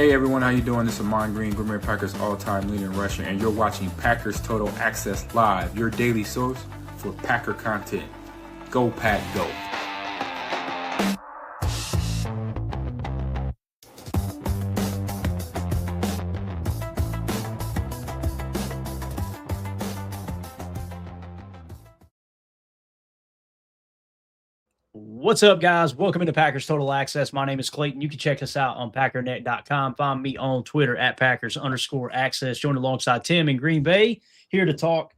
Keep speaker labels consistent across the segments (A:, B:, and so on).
A: Hey everyone, how you doing? This is Amon Green, Green Bay Packers all-time leader in rushing, and you're watching Packers Total Access Live, your daily source for Packer content. Go Pack, go!
B: What's up, guys? Welcome into Packers Total Access. My name is Clayton. You can check us out on packernet.com. Find me on Twitter at Packers_access. Joined alongside Tim in Green Bay, here to talk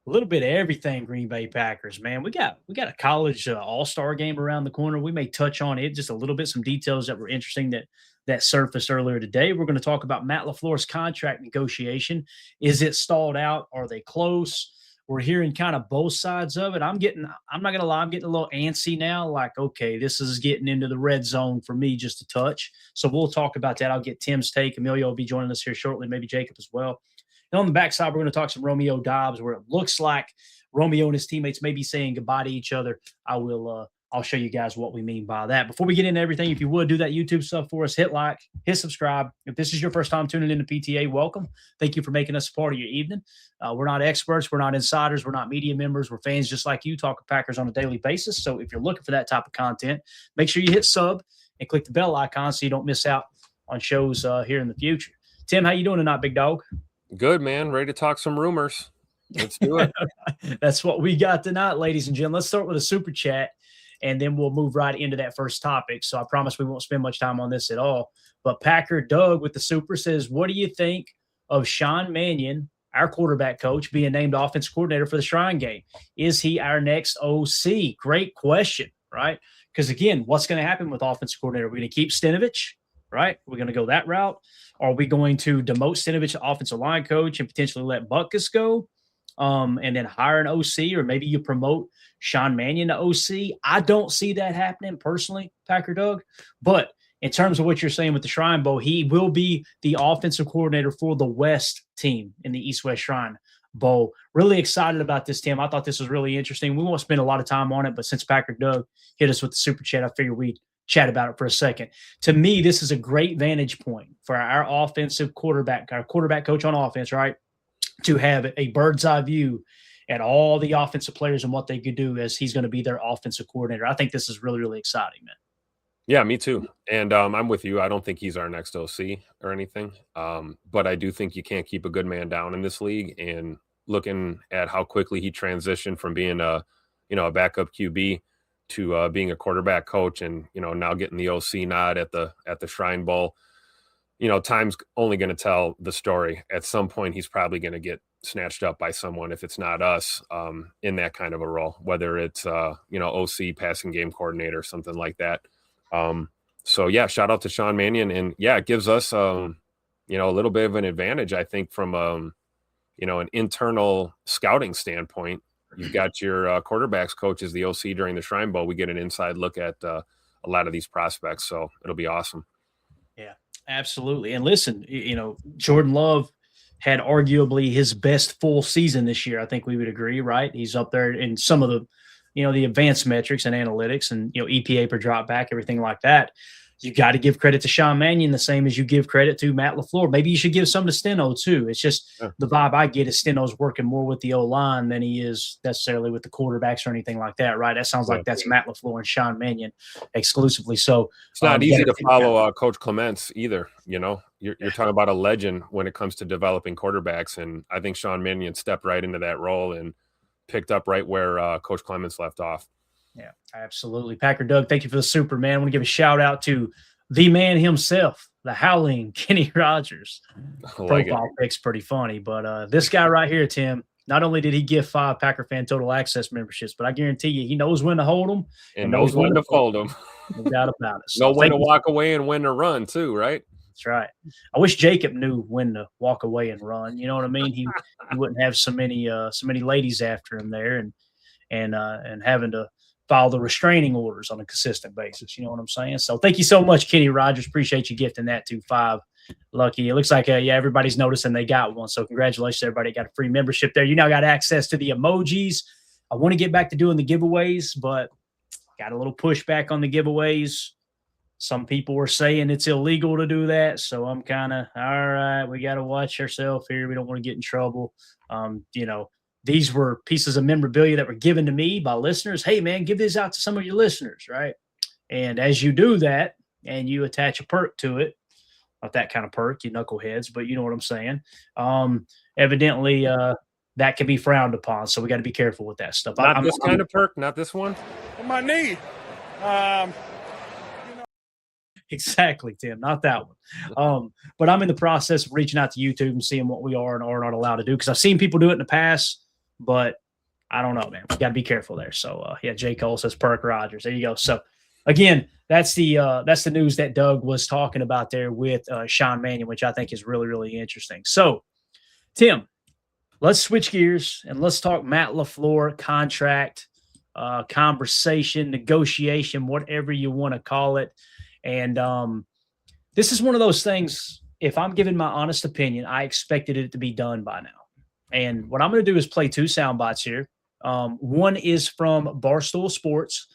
B: a little bit of everything Green Bay Packers, man. We got a college all-star game around the corner. We may touch on it just a little bit, some details that were interesting that surfaced earlier today. We're going to talk about Matt LaFleur's contract negotiation. Is it stalled out? Are they close? We're hearing kind of both sides of it. I'm not going to lie, I'm getting a little antsy now. Like, okay, this is getting into the red zone for me just a touch. So we'll talk about that. I'll get Tim's take. Emilio will be joining us here shortly, maybe Jacob as well. And on the backside, we're going to talk some Romeo Doubs, where it looks like Romeo and his teammates may be saying goodbye to each other. I'll show you guys what we mean by that. Before we get into everything, if you would do that YouTube stuff for us, hit like, hit subscribe. If this is your first time tuning into PTA, welcome. Thank you for making us a part of your evening. We're not experts. We're not insiders. We're not media members. We're fans just like you, talking Packers on a daily basis. So if you're looking for that type of content, make sure you hit sub and click the bell icon so you don't miss out on shows here in the future. Tim, how you doing tonight, big dog?
C: Good, man. Ready to talk some rumors. Let's do it.
B: That's what we got tonight, ladies and gentlemen. Let's start with a super chat, and then we'll move right into that first topic. So I promise we won't spend much time on this at all. But Packer Doug with the super says, what do you think of Sean Mannion, our quarterback coach, being named offensive coordinator for the Shrine Game? Is he our next OC? Great question, right? Because, again, what's going to happen with offensive coordinator? We're going to keep Stenavich, right? We're going to go that route. Are we going to demote Stenavich to offensive line coach and potentially let Butkus go? And then hire an OC, or maybe you promote Sean Mannion to OC. I don't see that happening personally, Packer Doug. But in terms of what you're saying with the Shrine Bowl, he will be the offensive coordinator for the West team in the East-West Shrine Bowl. Really excited about this, Tim. I thought this was really interesting. We won't spend a lot of time on it, but since Packer Doug hit us with the super chat, I figured we'd chat about it for a second. To me, this is a great vantage point for our offensive quarterback, our quarterback coach on offense, right? To have a bird's eye view at all the offensive players and what they could do, as he's going to be their offensive coordinator. I think this is really, really exciting, man.
C: Yeah, me too. And I'm with you. I don't think he's our next OC or anything. But I do think you can't keep a good man down in this league. And looking at how quickly he transitioned from being a backup QB to being a quarterback coach, and now getting the OC nod at the Shrine Bowl. Time's only going to tell the story. At some point, he's probably going to get snatched up by someone, if it's not us, in that kind of a role, whether it's, OC, passing game coordinator, something like that. So, yeah, shout out to Sean Mannion. And, yeah, it gives us, a little bit of an advantage, I think, from, an internal scouting standpoint. You've got your quarterbacks coach as the OC during the Shrine Bowl. We get an inside look at a lot of these prospects, so it'll be awesome.
B: Yeah. Absolutely. And listen, Jordan Love had arguably his best full season this year. I think we would agree, right? He's up there in some of the, the advanced metrics and analytics and, EPA per drop back, everything like that. You got to give credit to Sean Mannion the same as you give credit to Matt LaFleur. Maybe you should give some to Steno too. It's just the vibe I get is Steno's working more with the O-line than he is necessarily with the quarterbacking or anything like that, right? That sounds like that's Matt LaFleur and Sean Mannion exclusively. So
C: it's not easy to follow Coach Clements either. You're talking about a legend when it comes to developing quarterbacks, and I think Sean Mannion stepped right into that role and picked up right where Coach Clements left off.
B: Yeah, absolutely. Packer Doug, thank you for the super, man. I want to give a shout out to the man himself, the howling Kenny Rogers. Profile pic's pretty funny, but this guy right here, Tim, not only did he give 5 Packer Fan Total Access memberships, but I guarantee you he knows when to hold them
C: and knows when to fold them.
B: No doubt about it. So
C: know when to walk away and when to run too, right?
B: That's right. I wish Jacob knew when to walk away and run. You know what I mean? He wouldn't have so many ladies after him there and having to file the restraining orders on a consistent basis. You know what I'm saying? So thank you so much, Kenny Rogers. Appreciate you gifting that to 5 lucky. It looks like, everybody's noticing they got one. So congratulations, everybody got a free membership there. You now got access to the emojis. I want to get back to doing the giveaways, but got a little pushback on the giveaways. Some people were saying it's illegal to do that. So I'm kind of, all right, we got to watch ourselves here. We don't want to get in trouble. These were pieces of memorabilia that were given to me by listeners. Hey, man, give this out to some of your listeners, right? And as you do that and you attach a perk to it, not that kind of perk, you knuckleheads, but you know what I'm saying. Evidently, that can be frowned upon. So we got to be careful with that stuff.
C: Not this kind of perk, not this one.
D: On my knee.
B: Exactly, Tim. Not that one. But I'm in the process of reaching out to YouTube and seeing what we are and are not allowed to do, because I've seen people do it in the past, but I don't know, man. We got to be careful there. So, J. Cole says Perk Rogers. There you go. So, again, that's the news that Doug was talking about there with Sean Mannion, which I think is really, really interesting. So, Tim, let's switch gears and let's talk Matt LaFleur contract, conversation, negotiation, whatever you want to call it. And this is one of those things, if I'm giving my honest opinion, I expected it to be done by now. And what I'm going to do is play two sound bites here. One is from Barstool Sports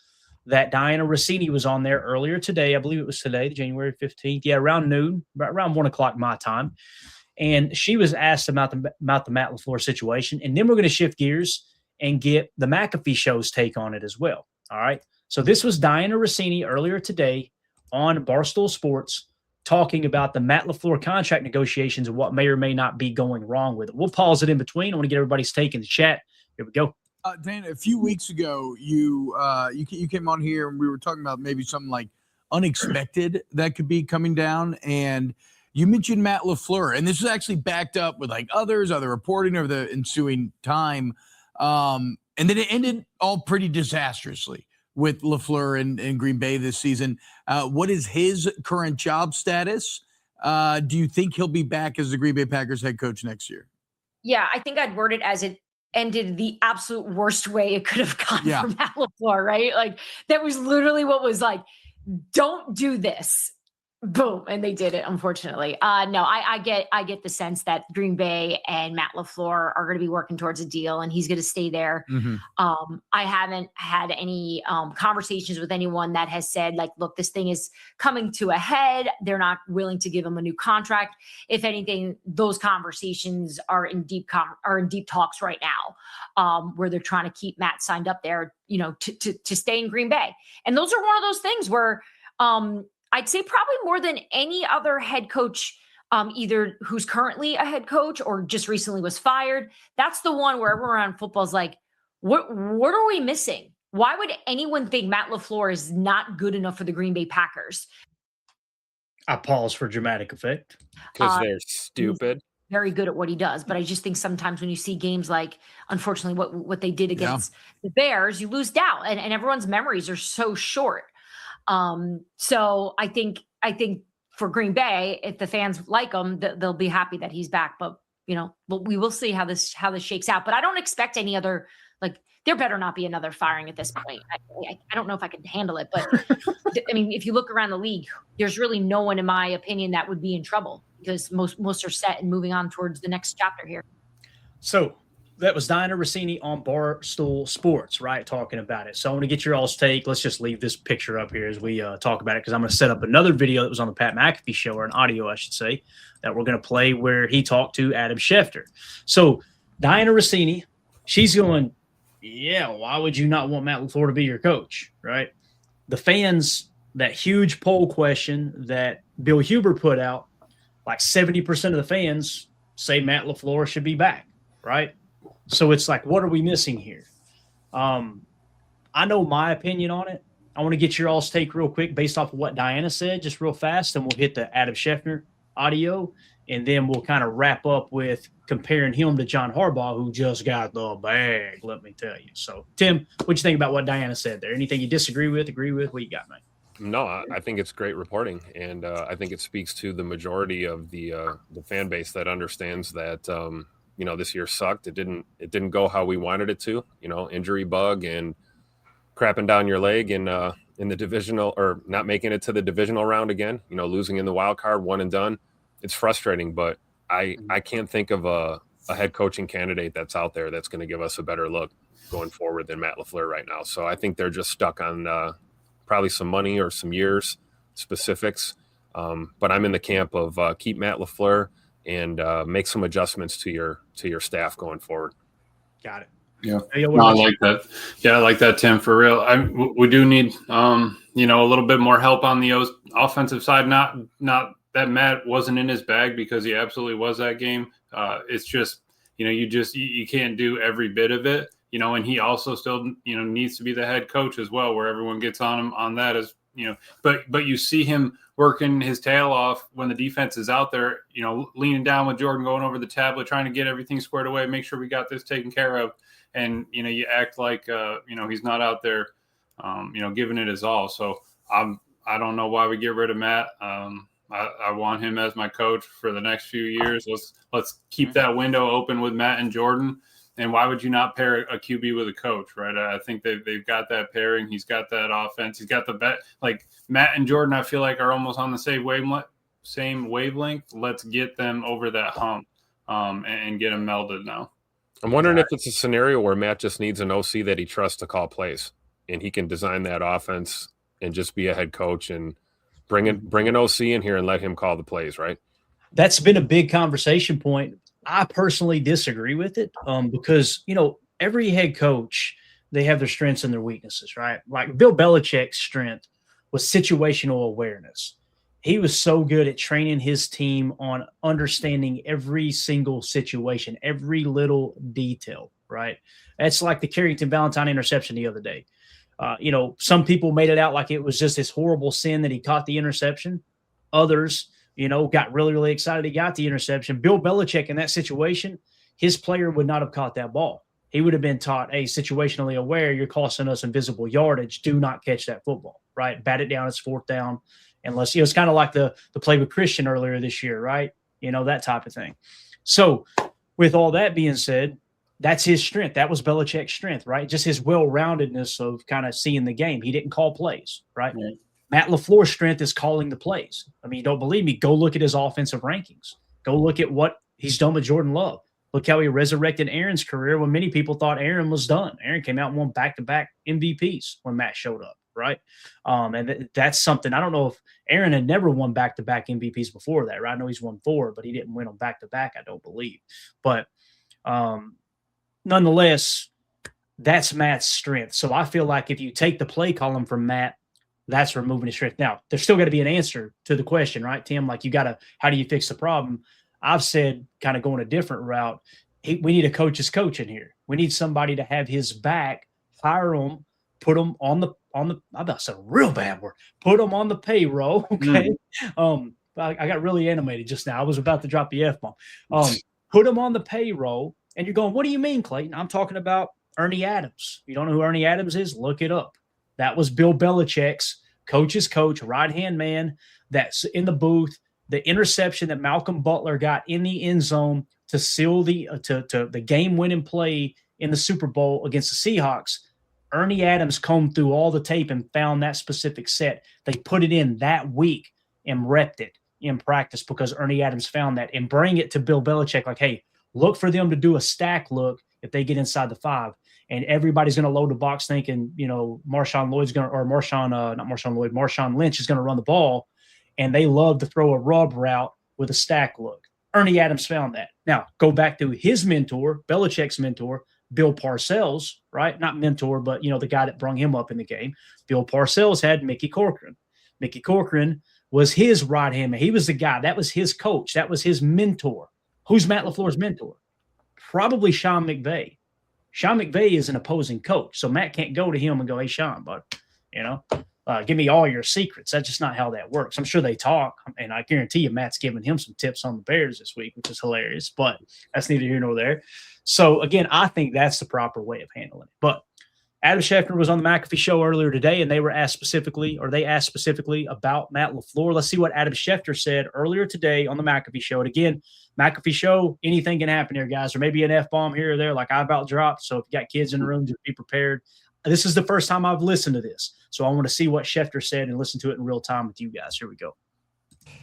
B: that Diana Rossini was on there earlier today. I believe it was today, January 15th. Yeah, around noon, around 1 o'clock my time. And she was asked about the Matt LaFleur situation. And then we're going to shift gears and get the McAfee show's take on it as well. All right. So this was Diana Rossini earlier today on Barstool Sports talking about the Matt LaFleur contract negotiations and what may or may not be going wrong with it. We'll pause it in between. I want to get everybody's take in the chat. Here we go.
D: Dan, a few weeks ago, you came on here and we were talking about maybe something like unexpected that could be coming down, and you mentioned Matt LaFleur, and this is actually backed up with like other reporting over the ensuing time, and then it ended all pretty disastrously with LaFleur in Green Bay this season. What is his current job status? Do you think he'll be back as the Green Bay Packers head coach next year?
E: Yeah, I think I'd word it as it ended the absolute worst way it could have gone for Matt LaFleur, right? Like, that was literally what was like, don't do this. Boom. And they did it, unfortunately. No, I get the sense that Green Bay and Matt LaFleur are going to be working towards a deal, and he's going to stay there.
D: Mm-hmm.
E: I haven't had any conversations with anyone that has said, like, look, this thing is coming to a head. They're not willing to give him a new contract. If anything, those conversations are in deep talks right now, where they're trying to keep Matt signed up there, to stay in Green Bay. And those are one of those things where, I'd say probably more than any other head coach, either who's currently a head coach or just recently was fired. That's the one where everyone around football is like, what are we missing? Why would anyone think Matt LaFleur is not good enough for the Green Bay Packers?
B: I pause for dramatic effect.
C: Because they're stupid.
E: Very good at what he does. But I just think sometimes when you see games like, unfortunately, what they did against the Bears, you lose doubt, and everyone's memories are so short. So I think for Green Bay, if the fans like him, they'll be happy that he's back. But we will see how this shakes out. But I don't expect any other, like, there better not be another firing at this point. I don't know if I can handle it, but I mean, if you look around the league, there's really no one, in my opinion, that would be in trouble, because most are set and moving on towards the next chapter here.
B: So that was Diana Rossini on Barstool Sports, right, talking about it. So I want to get your all's take. Let's just leave this picture up here as we talk about it, because I'm going to set up another video that was on the Pat McAfee show, or an audio, I should say, that we're going to play where he talked to Adam Schefter. So Diana Rossini, she's going, yeah, why would you not want Matt LaFleur to be your coach, right? The fans, that huge poll question that Bill Huber put out, like 70% of the fans say Matt LaFleur should be back, right? So it's like, what are we missing here? I know my opinion on it. I want to get your all's take real quick based off of what Diana said, just real fast, and we'll hit the Adam Schefter audio, and then we'll kind of wrap up with comparing him to John Harbaugh, who just got the bag, let me tell you. So, Tim, what you think about what Diana said there? Anything you disagree with, agree with? What you got, man?
C: No, I think it's great reporting, and I think it speaks to the majority of the fan base that understands that this year sucked. It didn't go how we wanted it to. Injury bug and crapping down your leg in the divisional, or not making it to the divisional round again. Losing in the wild card, one and done. It's frustrating, but I can't think of a head coaching candidate that's out there that's going to give us a better look going forward than Matt LaFleur right now. So I think they're just stuck on probably some money or some years specifics. But I'm in the camp of keep Matt LaFleur and make some adjustments to your staff going forward.
B: Got it.
F: Yeah, no, I like that. Yeah, I like that, Tim. For real, we do need a little bit more help on the offensive side. Not that Matt wasn't in his bag, because he absolutely was that game. It's just you can't do every bit of it. And he also still needs to be the head coach as well, where everyone gets on him on that as But you see him working his tail off when the defense is out there, leaning down with Jordan, going over the tablet, trying to get everything squared away, make sure we got this taken care of. And, you act like, he's not out there, giving it his all. So I don't know why we get rid of Matt. I want him as my coach for the next few years. Let's keep that window open with Matt and Jordan. And why would you not pair a QB with a coach, right? I think they've got that pairing. He's got that offense. He's got the bet. Like Matt and Jordan, I feel like are almost on the same wavelength. Let's get them over that hump and get them melded now.
C: I'm wondering if it's a scenario where Matt just needs an OC that he trusts to call plays, and he can design that offense and just be a head coach and bring an OC in here and let him call the plays, right?
B: That's been a big conversation point. I personally disagree with it because, every head coach, they have their strengths and their weaknesses, right? Like Bill Belichick's strength was situational awareness. He was so good at training his team on understanding every single situation, every little detail, right? That's like the Carrington Valentine interception the other day. Some people made it out like it was just this horrible sin that he caught the interception. Others, got really, really excited he got the interception. Bill Belichick in that situation, his player would not have caught that ball. He would have been taught, hey, situationally aware, you're costing us invisible yardage. Do not catch that football, right? Bat it down. It's 4th down. Unless, it's kind of like the play with Christian earlier this year, right? That type of thing. So with all that being said, that's his strength. That was Belichick's strength, right? Just his well-roundedness of kind of seeing the game. He didn't call plays, right? Matt LaFleur's strength is calling the plays. I mean, you don't believe me? Go look at his offensive rankings. Go look at what he's done with Jordan Love. Look how he resurrected Aaron's career when many people thought Aaron was done. Aaron came out and won back-to-back MVPs when Matt showed up, right? And that's something. I don't know if Aaron had never won back-to-back MVPs before that, right? I know he's won 4, but he didn't win them back-to-back, I don't believe. But nonetheless, that's Matt's strength. So I feel like if you take the play column from Matt, that's removing his strength. Now, there's still got to be an answer to the question, right, Tim? Like how do you fix the problem? I've said kind of going a different route. We need a coach's coach in here. We need somebody to have his back, hire him, put him on the I'm about to say a real bad word. Put him on the payroll. Okay. I got really animated just now. I was about to drop the F-bomb. Put him on the payroll. And you're going, what do you mean, Clayton? I'm talking about Ernie Adams. You don't know who Ernie Adams is? Look it up. That was Bill Belichick's coach's coach, right-hand man that's in the booth. The interception that Malcolm Butler got in the end zone to seal the game-winning play in the Super Bowl against the Seahawks. Ernie Adams combed through all the tape and found that specific set. They put it in that week and repped it in practice because Ernie Adams found that and bring it to Bill Belichick like, hey, look for them to do a stack look if they get inside the 5. And everybody's going to load the box thinking, Marshawn Lynch is going to run the ball. And they love to throw a rub route with a stack look. Ernie Adams found that. Now, go back to his mentor, Belichick's mentor, Bill Parcells, right? Not mentor, but, the guy that brung him up in the game. Bill Parcells had Mickey Corcoran. Mickey Corcoran was his right-hand man. He was the guy. That was his coach. That was his mentor. Who's Matt LaFleur's mentor? Probably Sean McVay. Sean McVay is an opposing coach, so Matt can't go to him and go, hey, Sean, bud, give me all your secrets. That's just not how that works. I'm sure they talk, and I guarantee you Matt's giving him some tips on the Bears this week, which is hilarious, but that's neither here nor there. So, again, I think that's the proper way of handling it. But Adam Schefter was on the McAfee show earlier today, and they asked specifically about Matt LaFleur. Let's see what Adam Schefter said earlier today on the McAfee show. And again, McAfee show, anything can happen here, guys. Or maybe an F-bomb here or there like I about dropped. So if you got kids in the room, just be prepared. This is the first time I've listened to this. So I want to see what Schefter said and listen to it in real time with you guys. Here we go.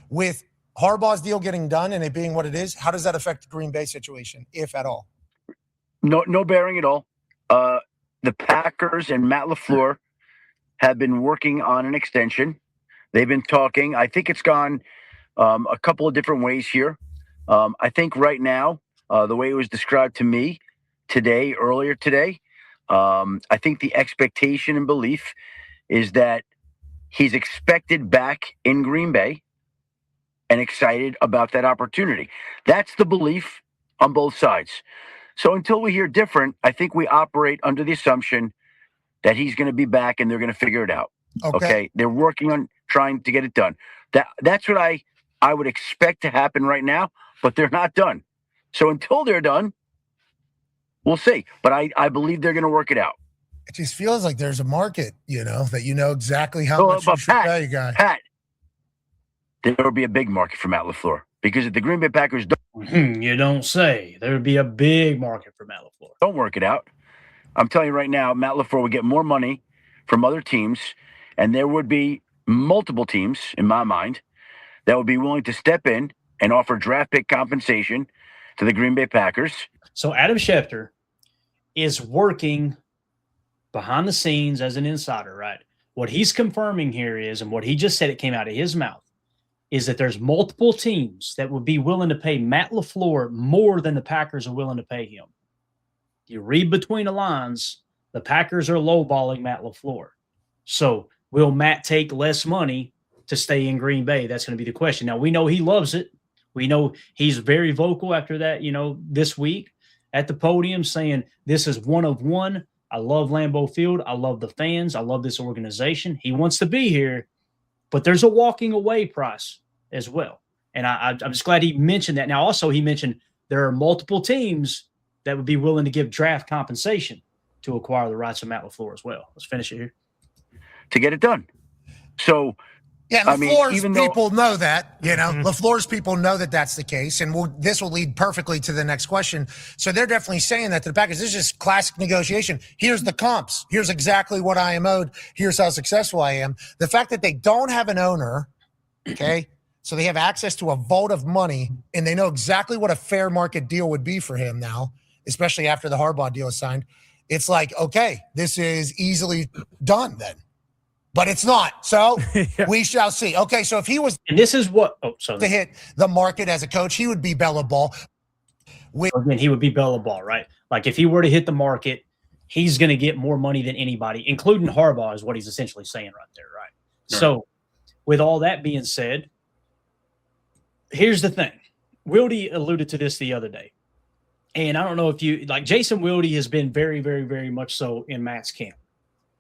G: With Harbaugh's deal getting done and it being what it is, how does that affect the Green Bay situation, if at all?
H: No bearing at all. The Packers and Matt LaFleur have been working on an extension. They've been talking. I think it's gone a couple of different ways here. I think right now, the way it was described to me earlier today, I think the expectation and belief is that he's expected back in Green Bay and excited about that opportunity. That's the belief on both sides. So until we hear different, I think we operate under the assumption that he's going to be back and they're going to figure it out. Okay. They're working on trying to get it done. That's what I would expect to happen right now, but they're not done. So until they're done, we'll see. But I believe they're going to work it out.
G: It just feels like there's a market, that you know exactly how much you should pay, guy.
H: Pat, there will be a big market for Matt LaFleur because if the Green Bay Packers
B: You don't say. There would be a big market for Matt LaFleur.
H: don't work it out, I'm telling you right now, Matt LaFleur would get more money from other teams, and there would be multiple teams, in my mind, that would be willing to step in and offer draft pick compensation to the Green Bay Packers.
B: So Adam Schefter is working behind the scenes as an insider, right? What he's confirming here is, and what he just said, it came out of his mouth, is that there's multiple teams that would be willing to pay Matt LaFleur more than the Packers are willing to pay him. You read between the lines, the Packers are lowballing Matt LaFleur. So will Matt take less money to stay in Green Bay? That's going to be the question. Now, we know he loves it. We know he's very vocal after that, this week at the podium saying this is one of one. I love Lambeau Field. I love the fans. I love this organization. He wants to be here, but there's a walking away price as well. And I'm just glad he mentioned that. Now, also, he mentioned there are multiple teams that would be willing to give draft compensation to acquire the rights of Matt LaFleur as well. Let's finish it here.
H: To get it done. So,
G: yeah, LaFleur's people know that, LaFleur's people know that that's the case. And this will lead perfectly to the next question. So they're definitely saying that to the Packers. This is just classic negotiation. Here's the comps. Here's exactly what I am owed. Here's how successful I am. The fact that they don't have an owner, okay, so they have access to a vault of money, and they know exactly what a fair market deal would be for him now, especially after the Harbaugh deal is signed. It's like, okay, this is easily done then. But it's not. So we shall see. Okay, so if he was
B: and this is what
G: to hit the market as a coach, he would be Bella Ball.
B: Again, he would be Bella Ball, right? Like if he were to hit the market, he's going to get more money than anybody, including Harbaugh, is what he's essentially saying right there, right? Sure. So with all that being said, here's the thing. Wilde alluded to this the other day. And I don't know if Jason Wilde has been very, very, very much so in Matt's camp.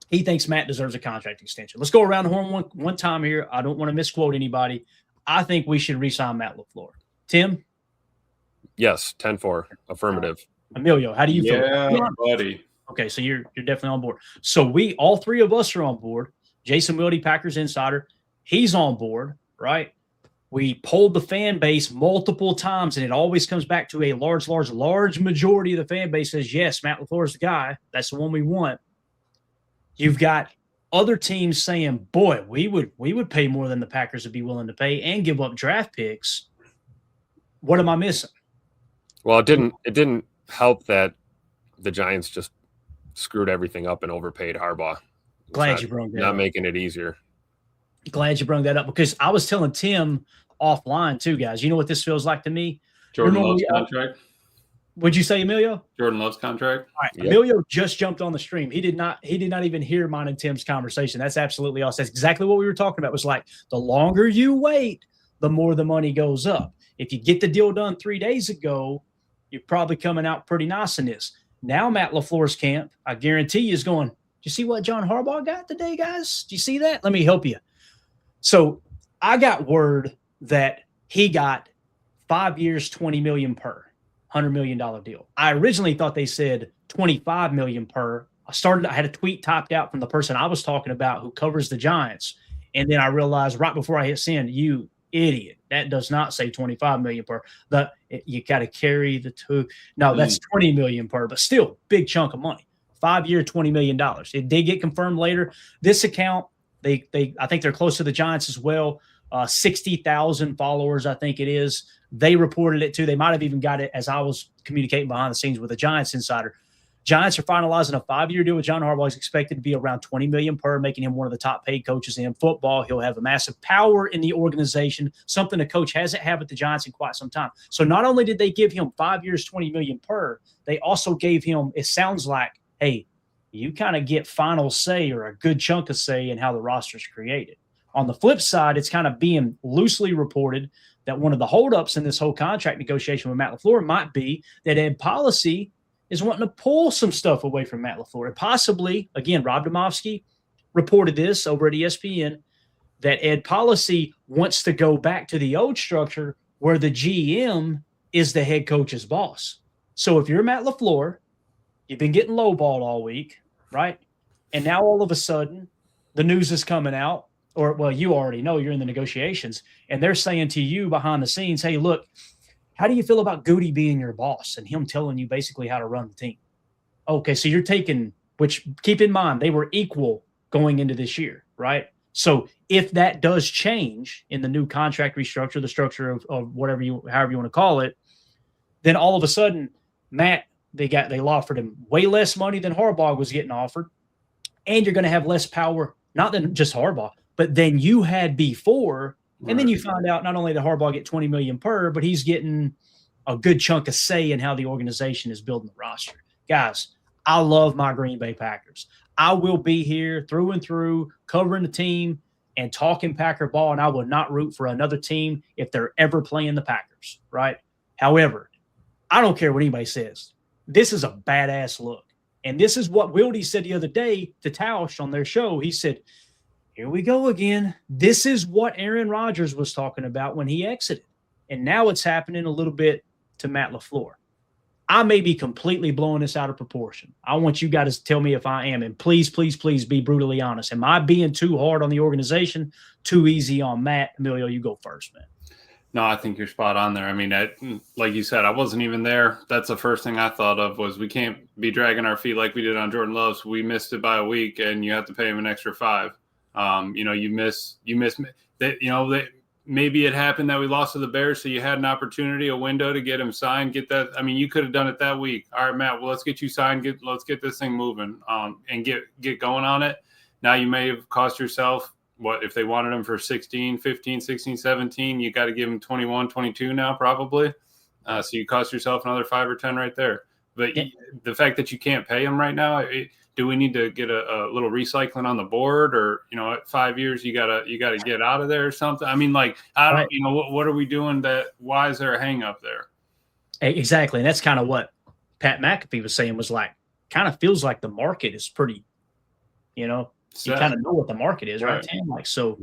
B: He thinks Matt deserves a contract extension. Let's go around the horn one time here. I don't want to misquote anybody. I think we should re-sign Matt LaFleur. Tim?
C: Yes, 10-4. Affirmative.
B: Emilio, how do you feel?
F: Yeah, buddy.
B: Okay, so you're definitely on board. So all three of us are on board. Jason Wilde, Packers Insider, he's on board, right? We polled the fan base multiple times, and it always comes back to a large majority of the fan base says, yes, Matt LaFleur is the guy. That's the one we want. You've got other teams saying, boy, we would pay more than the Packers would be willing to pay and give up draft picks. What am I missing?
C: Well, it didn't help that the Giants just screwed everything up and overpaid Harbaugh.
B: Glad you brought that up.
C: Not making it easier.
B: Glad you brought that up because I was telling Tim offline too, guys. You know what this feels like to me?
F: Jordan Love's contract.
B: Would you say Emilio?
F: Jordan Love's contract.
B: All right. Yep. Emilio just jumped on the stream. He did not even hear mine and Tim's conversation. That's absolutely awesome. That's exactly what we were talking about. It was like the longer you wait, the more the money goes up. If you get the deal done 3 days ago, you're probably coming out pretty nice in this. Now Matt LaFleur's camp, I guarantee you, is going, do you see what John Harbaugh got today, guys? Do you see that? Let me help you. So I got word that he got 5 years, $20 million per. $100 million deal. I originally thought they said $25 million per. I had a tweet typed out from the person I was talking about who covers the Giants. And then I realized right before I hit send, you idiot, that does not say $25 million per. You got to carry the two. No, that's $20 million per, but still big chunk of money. 5 year, $20 million. It did get confirmed later. This account, I think they're close to the Giants as well. 60,000 followers, I think it is. They reported it too. They might have even got it as I was communicating behind the scenes with a Giants insider. Giants are finalizing a 5-year deal with John Harbaugh. He's expected to be around $20 million per, making him one of the top paid coaches in football. He'll have a massive power in the organization, something the coach hasn't had with the Giants in quite some time. So not only did they give him 5 years, $20 million per, they also gave him, it sounds like, hey, you kind of get final say or a good chunk of say in how the roster is created. On the flip side, it's kind of being loosely reported that one of the holdups in this whole contract negotiation with Matt LaFleur might be that Ed Policy is wanting to pull some stuff away from Matt LaFleur. And possibly, again, Rob Domofsky reported this over at ESPN, that Ed Policy wants to go back to the old structure where the GM is the head coach's boss. So if you're Matt LaFleur, you've been getting lowballed all week, right? And now all of a sudden, the news is coming out, or, well, you already know you're in the negotiations, and they're saying to you behind the scenes, hey, look, how do you feel about Goody being your boss and him telling you basically how to run the team? Okay, so you're taking, which keep in mind, they were equal going into this year, right? So if that does change in the new contract restructure, the structure of however you want to call it, then all of a sudden, Matt, they offered him way less money than Harbaugh was getting offered, and you're going to have less power, not than just Harbaugh, but than you had before. And then you find out not only did Harbaugh get $20 million per, but he's getting a good chunk of say in how the organization is building the roster. Guys, I love my Green Bay Packers. I will be here through and through covering the team and talking Packer ball, and I will not root for another team if they're ever playing the Packers, right? However, I don't care what anybody says. This is a badass look. And this is what Wildy said the other day to Tausch on their show. He said, here we go again. This is what Aaron Rodgers was talking about when he exited. And now it's happening a little bit to Matt LaFleur. I may be completely blowing this out of proportion. I want you guys to tell me if I am. And please, please, please be brutally honest. Am I being too hard on the organization, too easy on Matt? Emilio, you go first, man.
F: No, I think you're spot on there. I mean, like you said, I wasn't even there. That's the first thing I thought of was we can't be dragging our feet like we did on Jordan Love. So we missed it by a week, and you have to pay him an extra $5. You miss that. That maybe it happened that we lost to the Bears, so you had an opportunity, a window to get him signed, get that. I mean, you could have done it that week. All right, Matt. Well, let's get you signed. Let's get this thing moving. And get going on it. Now you may have cost yourself. What if they wanted him for 16, 15, 16, 17? You got to give him 21, 22 now, probably. So you cost yourself another 5 or 10 right there. But the fact that you can't pay him right now, do we need to get a little recycling on the board, or at 5 years you gotta get out of there or something? I mean, like I don't, what are we doing? Why is there a hang up there?
B: Exactly, and that's kind of what Pat McAfee was saying. Was like, kind of feels like the market is pretty, you kind of know what the market is, right, Tim? Like, so,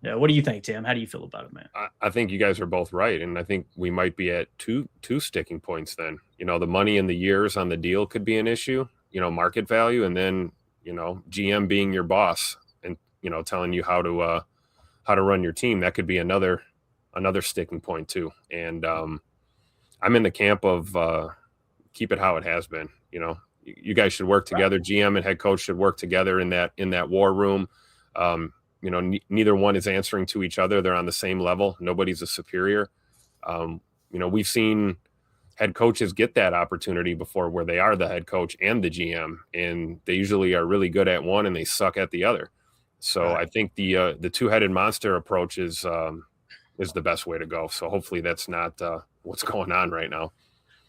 B: what do you think, Tim? How do you feel about it, man?
C: I think you guys are both right, and I think we might be at two sticking points. Then, the money and the years on the deal could be an issue. Market value, and then GM being your boss and telling you how to run your team. That could be another sticking point too. And I'm in the camp of keep it how it has been. You guys should work together. GM and head coach should work together in that war room. Neither one is answering to each other. They're on the same level. Nobody's a superior. We've seen head coaches get that opportunity before where they are the head coach and the GM, and they usually are really good at one and they suck at the other. So I think the two-headed monster approach is the best way to go. So hopefully that's not what's going on right now.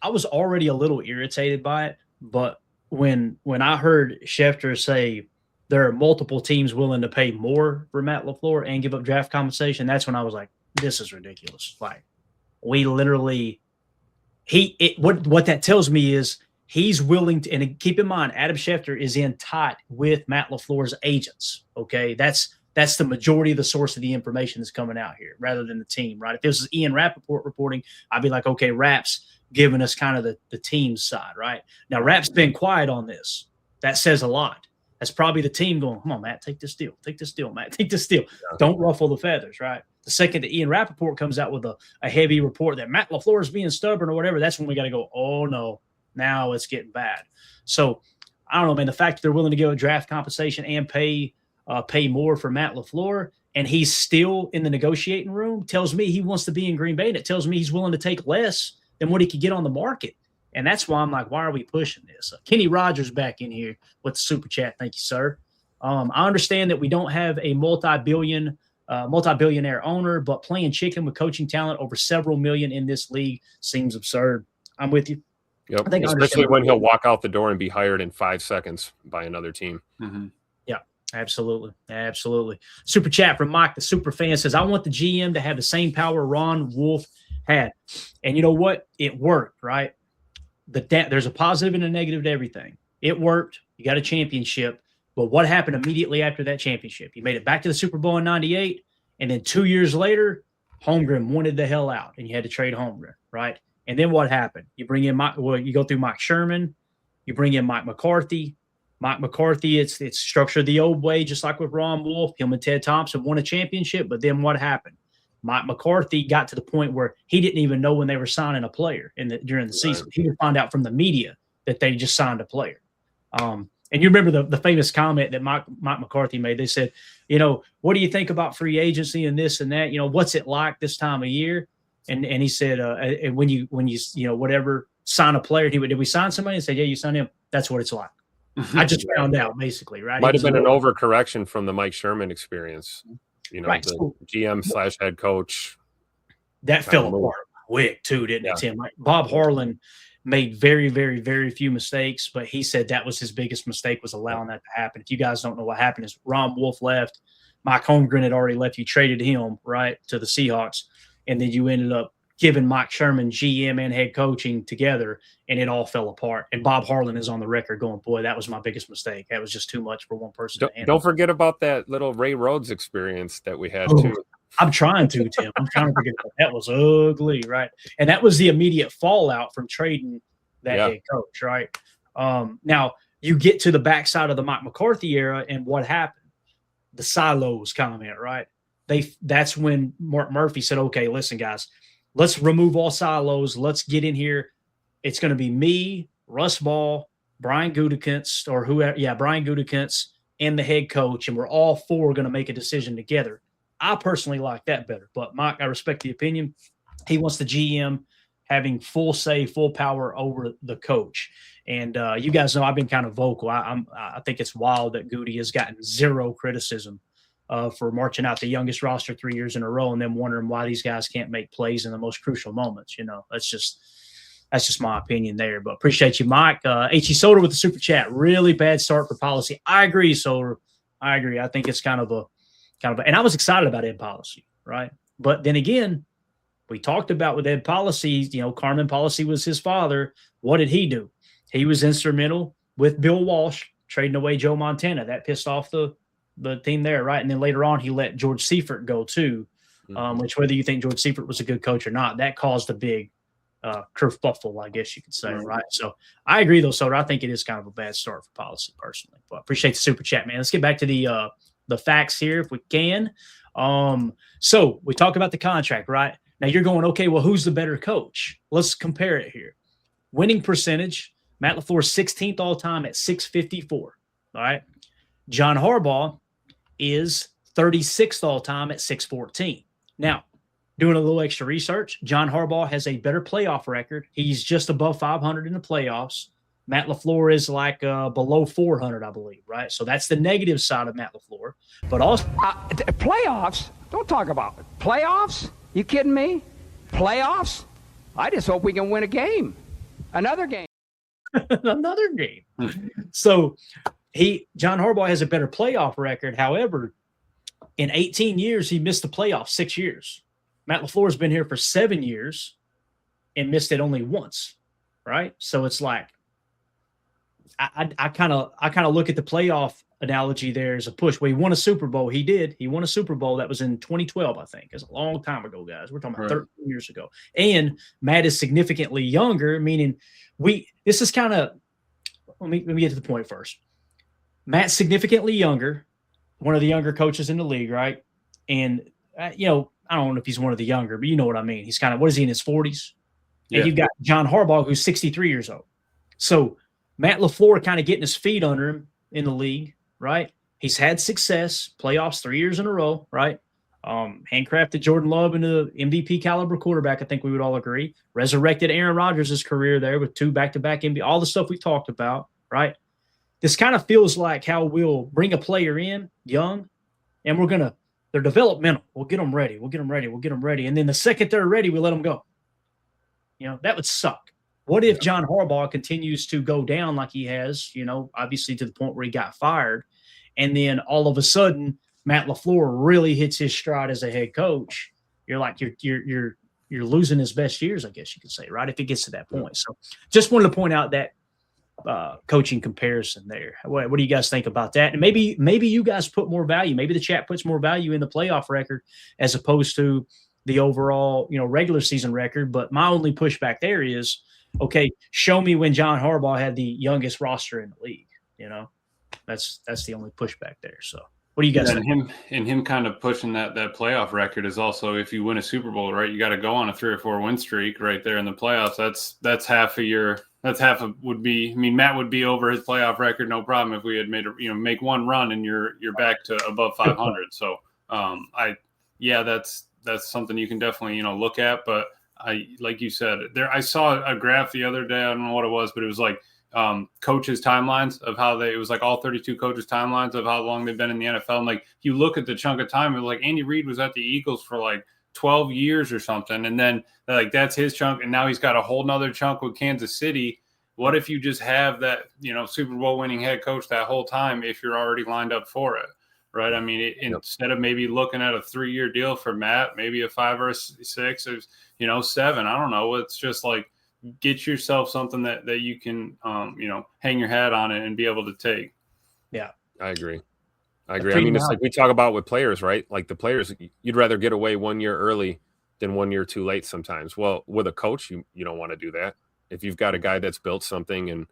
B: I was already a little irritated by it, but when I heard Schefter say there are multiple teams willing to pay more for Matt LaFleur and give up draft compensation, that's when I was like, this is ridiculous. Like, we literally what that tells me is he's willing to, and keep in mind, Adam Schefter is in tight with Matt LaFleur's agents. Okay. That's the majority of the source of the information that's coming out here rather than the team, right? If this is Ian Rappaport reporting, I'd be like, okay, Rapp's giving us kind of the team's side, right? Now, Rapp's been quiet on this. That says a lot. That's probably the team going, come on, Matt, take this deal. Take this deal, Matt. Take this deal. Yeah. Don't ruffle the feathers, right? The second that Ian Rappaport comes out with a heavy report that Matt LaFleur is being stubborn or whatever, that's when we got to go, oh, no, now it's getting bad. So, I don't know, man, the fact that they're willing to give a draft compensation and pay more for Matt LaFleur, and he's still in the negotiating room, tells me he wants to be in Green Bay, and it tells me he's willing to take less than what he could get on the market. And that's why I'm like, why are we pushing this? Kenny Rogers back in here with the super chat. Thank you, sir. I understand that we don't have a multi-billionaire owner, but playing chicken with coaching talent over several million in this league seems absurd. I'm with you.
C: Yep.
B: I think
C: Especially when he'll walk out the door and be hired in 5 seconds by another team.
F: Mm-hmm.
B: Yeah, absolutely. Absolutely. Super chat from Mike, the super fan, says, I want the GM to have the same power Ron Wolf had. And you know what? It worked, right? There's a positive and a negative to everything. It worked. You got a championship. But what happened immediately after that championship? You made it back to the Super Bowl in 98. And then 2 years later, Holmgren wanted the hell out. And you had to trade Holmgren, right? And then what happened? You bring in you go through Mike Sherman. You bring in Mike McCarthy. Mike McCarthy, it's structured the old way, just like with Ron Wolf. Him and Ted Thompson won a championship. But then what happened? Mike McCarthy got to the point where he didn't even know when they were signing a player during the season. He would find out from the media that they just signed a player. And you remember the famous comment that Mike McCarthy made. They said, what do you think about free agency and this and that? What's it like this time of year? And he said, and when you whatever, sign a player, did we sign somebody? And said, yeah, you signed him. That's what it's like. I just found out, basically, right?
C: Might have been an overcorrection from the Mike Sherman experience.
B: Right.
C: The GM/head coach.
B: That fell apart quick too, didn't it, Tim? Like Bob Harlan made very, very, very few mistakes, but he said that was his biggest mistake, was allowing that to happen. If you guys don't know what happened, is Ron Wolf left. Mike Holmgren had already left. You traded him, right, to the Seahawks, and then you ended up giving Mike Sherman GM and head coaching together, and it all fell apart. And Bob Harlan is on the record going, boy, that was my biggest mistake. That was just too much for one person to handle.
C: Don't forget about that little Ray Rhodes experience that we had, too.
B: I'm trying to, Tim. I'm trying to forget that. That was ugly, right? And that was the immediate fallout from trading that head coach, right? Now, you get to the backside of the Mike McCarthy era, and what happened? The silos comment, right? That's when Mark Murphy said, okay, listen, guys, let's remove all silos. Let's get in here. It's going to be me, Russ Ball, Brian Gutekunst, or whoever. Yeah, Brian Gutekunst and the head coach, and we're all four going to make a decision together. I personally like that better. But, Mike, I respect the opinion. He wants the GM having full say, full power over the coach. And you guys know I've been kind of vocal. I think it's wild that Goody has gotten zero criticism for marching out the youngest roster 3 years in a row and then wondering why these guys can't make plays in the most crucial moments. That's just my opinion there. But appreciate you, Mike. H.E. Soder with the super chat. Really bad start for policy. I agree, Soder. I agree. I think it's kind of a and I was excited about Ed Policy, right? But then again, we talked about with Ed Policy, Carmen Policy was his father. What did he do? He was instrumental with Bill Walsh trading away Joe Montana. That pissed off the team there, right? And then later on, he let George Seifert go too, which whether you think George Seifert was a good coach or not, that caused a big kerfuffle, I guess you could say, right? So I agree, though, Soder. I think it is kind of a bad start for Policy personally. But appreciate the super chat, man. Let's get back to the facts here if we can. So we talked about the contract, right? Now you're going, okay, well, who's the better coach? Let's compare it here. Winning percentage, Matt LaFleur 16th all time at 654. All right. John Harbaugh is 36th all time at 614. Now, doing a little extra research, John Harbaugh has a better playoff record. He's just above 500 in the playoffs. Matt LaFleur is like below 400, I believe, right? So that's the negative side of Matt LaFleur. But also
I: playoffs? Don't talk about it. Playoffs? You kidding me? Playoffs? I just hope we can win a game. Another game.
B: Another game. So John Harbaugh has a better playoff record. However, in 18 years, he missed the playoffs 6 years. Matt LaFleur has been here for 7 years and missed it only once, right? So it's like I kind of look at the playoff analogy there as a push. Well, he won a Super Bowl. He did. He won a Super Bowl. That was in 2012, I think. It's a long time ago, guys. We're talking about 13 years ago. And Matt is significantly younger, meaning this is kind of – let me get to the point first. Matt's significantly younger, one of the younger coaches in the league, right? And, I don't know if he's one of the younger, but you know what I mean. He's kind of – what is he, in his 40s? Yeah. And you've got John Harbaugh, who's 63 years old. So Matt LaFleur kind of getting his feet under him in the league, right? He's had success, playoffs 3 years in a row, right? Handcrafted Jordan Love into MVP caliber quarterback. I think we would all agree. Resurrected Aaron Rodgers' career there with 2 back-to-back MVP. All the stuff we talked about, right? This kind of feels like how we'll bring a player in young, and they're developmental. We'll get them ready. And then the second they're ready, we let them go. That would suck. What if John Harbaugh continues to go down like he has, obviously to the point where he got fired, and then all of a sudden Matt LaFleur really hits his stride as a head coach? You're like you're losing his best years, I guess you could say, right? If it gets to that point. So just wanted to point out that coaching comparison there. What do you guys think about that? And maybe you guys put more value. Maybe the chat puts more value in the playoff record as opposed to the overall, regular season record. But my only pushback there is, okay, show me when John Harbaugh had the youngest roster in the league. That's the only pushback there. So what do you guys think?
F: Him kind of pushing that playoff record is also, if you win a Super Bowl, right, you got to go on a 3 or 4 win streak right there in the playoffs. That's half of your. That's half of would be. I mean, Matt would be over his playoff record, no problem, if we had made make one run and you're back to above 500. So that's something you can definitely look at. But like you said, I saw a graph the other day. I don't know what it was, but it was like coaches' timelines of how it was like all 32 coaches' timelines of how long they've been in the NFL. And like you look at the chunk of time, it was like Andy Reid was at the Eagles for like 12 years or something, and then like that's his chunk, and now he's got a whole nother chunk with Kansas City. What if you just have that Super Bowl winning head coach that whole time if you're already lined up for it, right? I mean, instead of maybe looking at a 3-year deal for Matt, maybe a 5 or a 6 or 7, I don't know. It's just like get yourself something that you can hang your hat on it and be able to take.
B: Yeah,
C: I agree. I mean, it's like we talk about with players, right? Like the players, you'd rather get away 1 year early than 1 year too late sometimes. Well, with a coach, you don't want to do that. If you've got a guy that's built something and,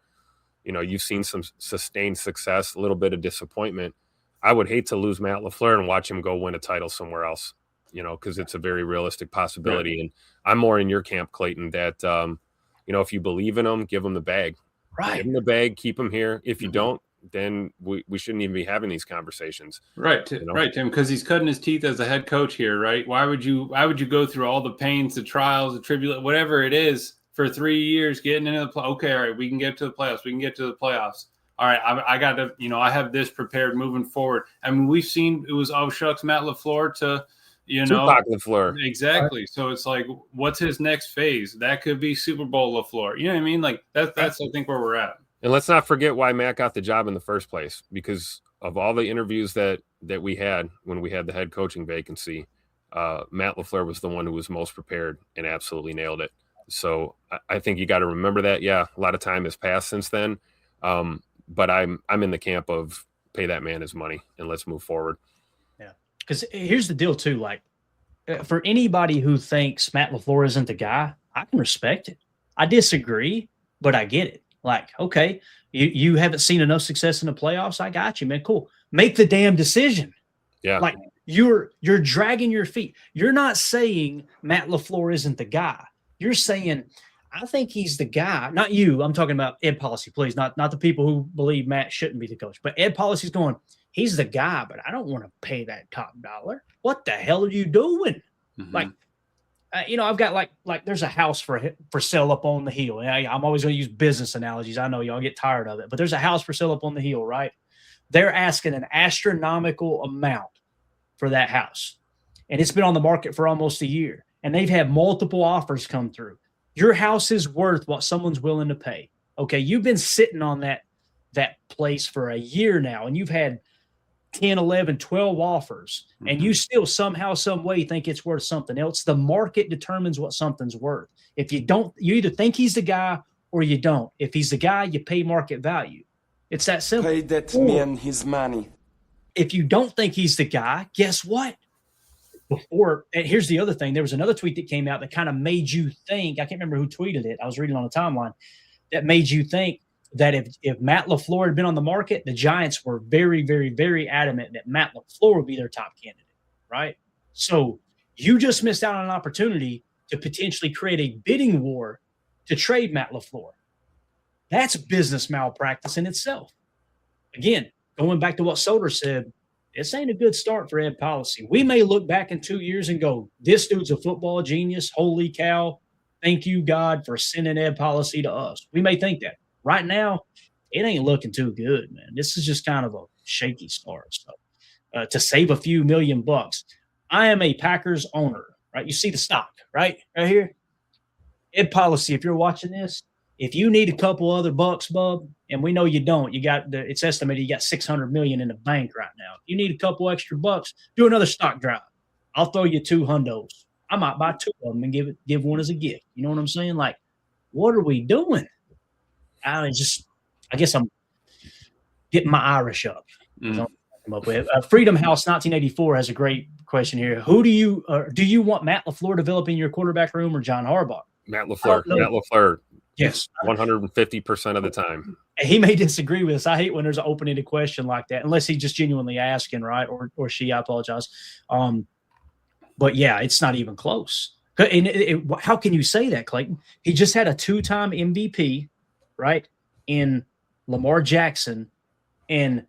C: you've seen some sustained success, a little bit of disappointment, I would hate to lose Matt LaFleur and watch him go win a title somewhere else, because it's a very realistic possibility. Right. And I'm more in your camp, Clayton, that, if you believe in him, give him the bag.
B: Right.
C: Give him the bag, keep him here. If you don't, then we shouldn't even be having these conversations.
F: Right, right, Tim, because he's cutting his teeth as a head coach here, right? Why would you go through all the pains, the trials, the tribulations, whatever it is for 3 years getting into the play? Okay, all right, we can get to the playoffs. All right, I got to, I have this prepared moving forward. I mean, we've seen it was, oh shucks, Matt LaFleur to,
C: Tupac LaFleur.
F: Exactly. So it's like, what's his next phase? That could be Super Bowl LaFleur. You know what I mean? Like that's I think where we're at.
C: And let's not forget why Matt got the job in the first place, because of all the interviews that we had when we had the head coaching vacancy. Matt LaFleur was the one who was most prepared and absolutely nailed it. So I think you got to remember that. Yeah, a lot of time has passed since then, but I'm in the camp of pay that man his money and let's move forward.
B: Yeah, because here's the deal too. Like for anybody who thinks Matt LaFleur isn't the guy, I can respect it. I disagree, but I get it. Like, okay, you haven't seen enough success in the playoffs. I got you, man. Cool. Make the damn decision.
C: Yeah.
B: Like you're dragging your feet. You're not saying Matt LaFleur isn't the guy. You're saying, I think he's the guy. Not you. I'm talking about Ed Policy, please. Not the people who believe Matt shouldn't be the coach. But Ed Policy's going, he's the guy, but I don't want to pay that top dollar. What the hell are you doing? Mm-hmm. Like, I've got like there's a house for sale up on the hill. I'm always going to use business analogies. I know y'all get tired of it, but there's a house for sale up on the hill, right? They're asking an astronomical amount for that house, and it's been on the market for almost a year, and they've had multiple offers come through. Your house is worth what someone's willing to pay. Okay, you've been sitting on that place for a year now, and you've had 10, 11, 12 offers, and you still somehow, some way think it's worth something else. The market determines what something's worth. If you don't, you either think he's the guy or you don't. If he's the guy, you pay market value. It's that simple.
J: Pay that man his money.
B: If you don't think he's the guy, guess what? And here's the other thing. There was another tweet that came out that kind of made you think, I can't remember who tweeted it. I was reading on the timeline that made you think that if Matt LaFleur had been on the market, the Giants were very, very, very adamant that Matt LaFleur would be their top candidate, right? So you just missed out on an opportunity to potentially create a bidding war to trade Matt LaFleur. That's business malpractice in itself. Again, going back to what Soder said, this ain't a good start for Ed Policy. We may look back in 2 years and go, this dude's a football genius. Holy cow. Thank you, God, for sending Ed Policy to us. We may think that. Right now, it ain't looking too good, man. This is just kind of a shaky start. So to save a few $1,000,000, I am a Packers owner, right? You see the stock, right here. Ed Policy, if you're watching this, if you need a couple other bucks, bub, and we know you don't, it's estimated you got $600 million in the bank right now. If you need a couple extra bucks, do another stock drive. I'll throw you 2 hundos. I might buy 2 of them and give one as a gift. You know what I'm saying? Like, what are we doing? I guess I'm getting my Irish up. Freedom House 1984 has a great question here. Who do you want Matt LaFleur developing your quarterback room or John Harbaugh?
C: Matt LaFleur.
B: Yes.
C: 150% of the time.
B: He may disagree with us. I hate when there's an open-ended question like that, unless he's just genuinely asking, right? Or she, I apologize. But yeah, it's not even close. And how can you say that, Clayton? He just had a 2-time MVP, right, in Lamar Jackson, and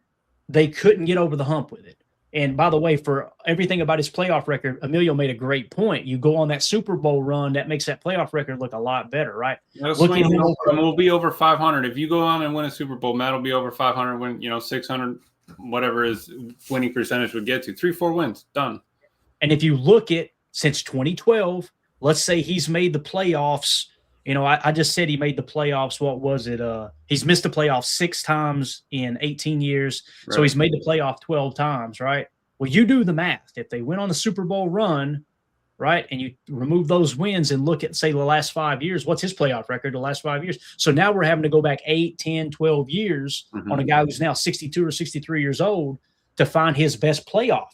B: they couldn't get over the hump with it. And by the way, for everything about his playoff record, Emilio made a great point. You go on that Super Bowl run, that makes that playoff record look a lot better, right?
F: We'll be over 500. If you go on and win a Super Bowl, Matt will be over 500. When 600, whatever his winning percentage would get to, 3-4 wins, done.
B: And if you look at since 2012, let's say he's made the playoffs. I just said he made the playoffs. What was it? He's missed the playoffs 6 times in 18 years. Right. So he's made the playoff 12 times, right? Well, you do the math. If they went on the Super Bowl run, right, and you remove those wins and look at, say, the last 5 years, what's his playoff record the last 5 years? So now we're having to go back 8, 10, 12 years on a guy who's now 62 or 63 years old to find his best playoff.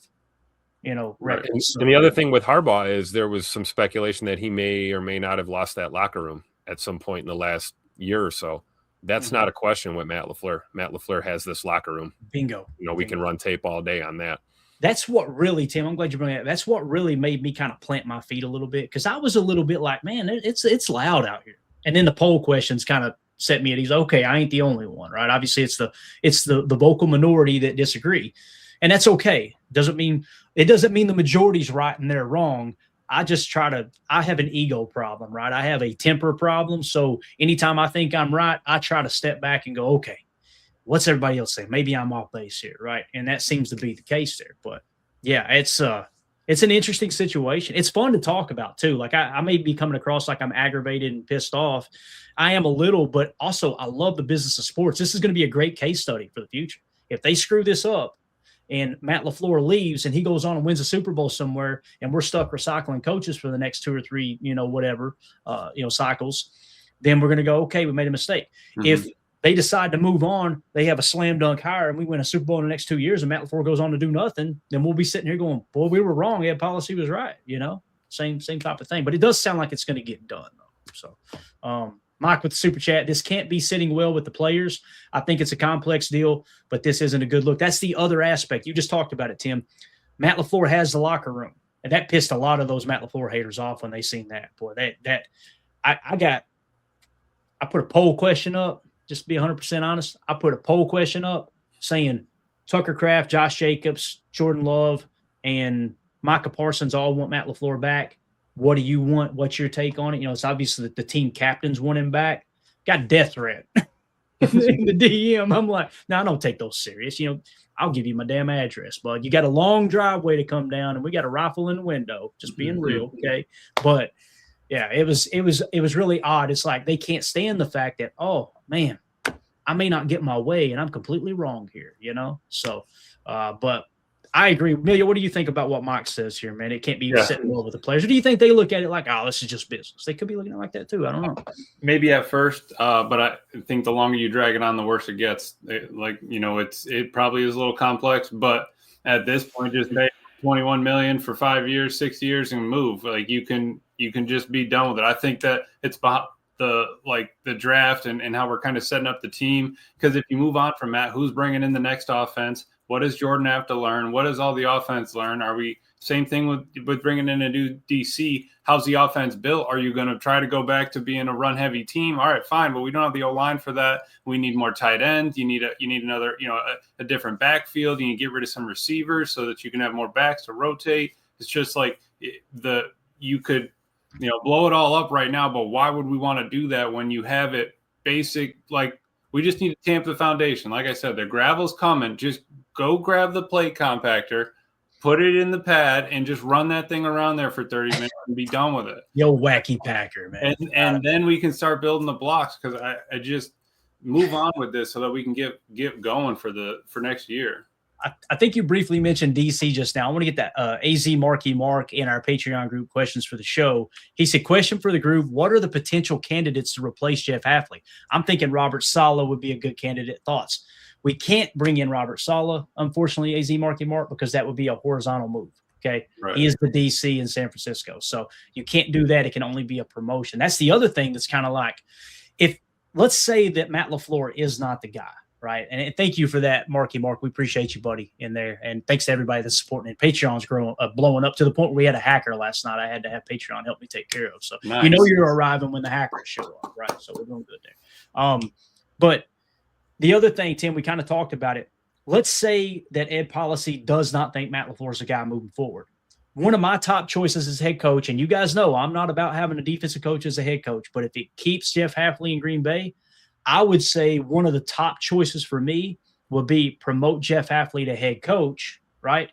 C: Right. And the other thing with Harbaugh is there was some speculation that he may or may not have lost that locker room at some point in the last year or so. That's not a question with Matt LaFleur. Matt LaFleur has this locker room.
B: Bingo.
C: We can run tape all day on that.
B: That's what really, Tim, I'm glad you brought that. That's what really made me kind of plant my feet a little bit, because I was a little bit like, man, it's loud out here. And then the poll questions kind of set me at ease. Okay, I ain't the only one, right? Obviously, it's the vocal minority that disagree. And that's okay. It doesn't mean the majority's right and they're wrong. I have an ego problem, right? I have a temper problem. So anytime I think I'm right, I try to step back and go, okay, what's everybody else saying? Maybe I'm off base here, right? And that seems to be the case there. But yeah, it's an interesting situation. It's fun to talk about too. Like I may be coming across like I'm aggravated and pissed off. I am a little, but also I love the business of sports. This is going to be a great case study for the future. If they screw this up, and Matt LaFleur leaves and he goes on and wins a Super Bowl somewhere, and we're stuck recycling coaches for the next 2 or 3, cycles, then we're going to go, okay, we made a mistake. If they decide to move on, they have a slam dunk hire, and we win a Super Bowl in the next 2 years, and Matt LaFleur goes on to do nothing, then we'll be sitting here going, boy, we were wrong. Ed Policy was right. Same type of thing. But it does sound like it's going to get done, though. So, Mike with the super chat, this can't be sitting well with the players. I think it's a complex deal, but this isn't a good look. That's the other aspect. You just talked about it, Tim. Matt LaFleur has the locker room, and that pissed a lot of those Matt LaFleur haters off when they seen that. Boy, I put a poll question up, just to be 100% honest. I put a poll question up saying Tucker Kraft, Josh Jacobs, Jordan Love, and Micah Parsons all want Matt LaFleur back. What do you want? What's your take on it? It's obvious that the team captains want him back. Got a death threat in the DM. I'm like, no, I don't take those serious. I'll give you my damn address, bud. You got a long driveway to come down, and we got a rifle in the window. Just being real, okay? But yeah, it was really odd. It's like they can't stand the fact that, oh man, I may not get my way, and I'm completely wrong here. So, but. I agree. Amelia, what do you think about what Mike says here, man? It can't be sitting well with the players. Or do you think they look at it like, oh, this is just business? They could be looking at it like that too. I don't know.
F: Maybe at first, but I think the longer you drag it on, the worse it gets. It probably is a little complex, but at this point, just pay $21 million for 5 years, 6 years, and move. Like you can just be done with it. I think that it's about the draft and how we're kind of setting up the team. Because if you move on from Matt, who's bringing in the next offense? What does Jordan have to learn? What does all the offense learn? Are we Same thing with bringing in a new DC. How's the offense built? Are you going to try to go back to being a run-heavy team? All right, fine, but we don't have the O-line for that. We need more tight ends. You need another, a different backfield. You need to get rid of some receivers so that you can have more backs to rotate. It's just like you could, blow it all up right now, but why would we want to do that when you have it basic? Like, we just need to tamp the foundation. Like I said, the gravel's coming. Just go grab the plate compactor, put it in the pad, and just run that thing around there for 30 minutes and be done with it.
B: Yo, wacky Packer, man.
F: And then we can start building the blocks, because I just move on with this so that we can get going for next year.
B: I think you briefly mentioned DC just now. I want to get that AZ Marky Mark in our Patreon group questions for the show. He said, question for the group, what are the potential candidates to replace Jeff Hafley? I'm thinking Robert Saleh would be a good candidate. Thoughts? We can't bring in Robert Saleh, unfortunately, AZ Marky Mark, because that would be a horizontal move. Okay. Right. He is the DC in San Francisco. So you can't do that. It can only be a promotion. That's the other thing that's kind of like, if let's say that Matt LaFleur is not the guy. Right. And thank you for that, Marky Mark. We appreciate you, buddy, in there. And thanks to everybody that's supporting it. Patreon's blowing up to the point where we had a hacker last night. I had to have Patreon help me take care of. So nice. You're arriving when the hackers show up. Right. So we're doing good there. But the other thing, Tim, we kind of talked about it. Let's say that Ed Policy does not think Matt LaFleur is a guy moving forward. One of my top choices as head coach, and you guys know I'm not about having a defensive coach as a head coach, but if it keeps Jeff Hafley in Green Bay, I would say one of the top choices for me would be promote Jeff Hafley to head coach, right?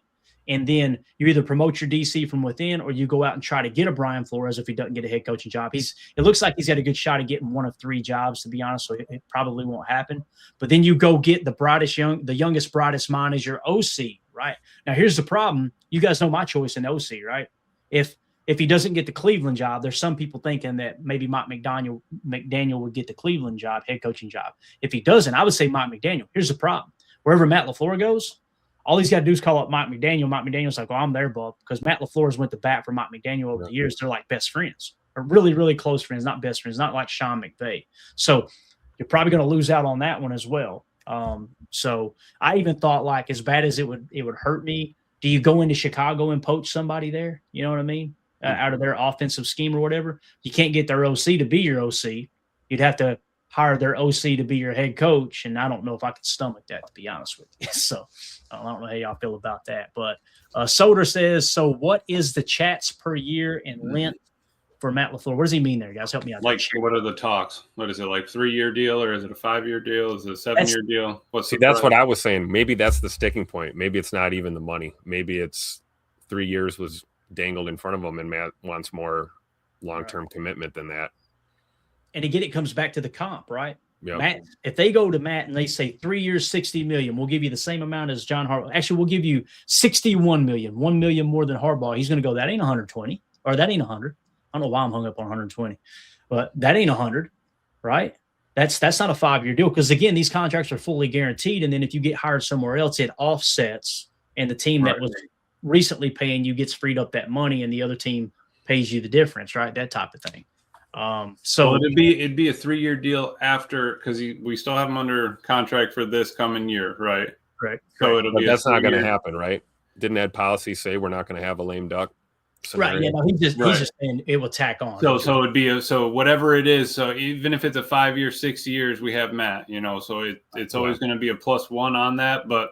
B: And then you either promote your DC from within, or you go out and try to get a Brian Flores if he doesn't get a head coaching job. It looks like he's got a good shot of getting one of 3 jobs, to be honest, so it probably won't happen. But then you go get the youngest, brightest mind as your OC, right? Now, here's the problem. You guys know my choice in OC, right? If he doesn't get the Cleveland job, there's some people thinking that maybe Mike McDaniel would get the Cleveland job, head coaching job. If he doesn't, I would say Mike McDaniel. Here's the problem. Wherever Matt LaFleur goes, all he's got to do is call up Mike McDaniel. Mike McDaniel's like, I'm there, bub, because Matt LaFleur's went to bat for Mike McDaniel over the years. They're like best friends, or really, really close friends, not best friends, not like Sean McVay. So you're probably going to lose out on that one as well. So I even thought, like, as bad as it would hurt me, do you go into Chicago and poach somebody there? You know what I mean? Out of their offensive scheme or whatever. You can't get their OC to be your OC. You'd have to hire their OC to be your head coach, and I don't know if I could stomach that, to be honest with you. So I don't know how y'all feel about that. But Soder says, so what is the chats per year in length for Matt LaFleur? What does he mean there, guys? Help me out.
F: Like, what are the talks? What is it, like 3-year deal, or is it a 5-year deal? Is it a 7-year deal?
C: That's what I was saying. Maybe that's the sticking point. Maybe it's not even the money. Maybe it's 3 years was dangled in front of him, and Matt wants more long-term commitment than that.
B: And again, it comes back to the comp, right?
C: Yep.
B: Matt, if they go to Matt and they say 3 years, $60 million, we'll give you the same amount as John Harbaugh. Actually, we'll give you $61 million, $1 million more than Harbaugh. He's going to go, that ain't 120, or that ain't 100. I don't know why I'm hung up on 120, but that ain't 100, right? That's not a 5-year deal, because again, these contracts are fully guaranteed, and then if you get hired somewhere else, it offsets, and the team that was recently paying you gets freed up that money, and the other team pays you the difference, right? That type of thing. So
F: it'd be a 3-year deal after, because we still have him under contract for this coming year, right?
B: Right.
F: So
C: that's not going to happen, right? Didn't that policy say we're not going to have a lame duck scenario?
B: Right. Yeah. No, he's just saying it will tack on.
F: So it'd be whatever it is. So even if it's a 5-year, 6 years, we have Matt. So it's always going to be a +1 on that, but.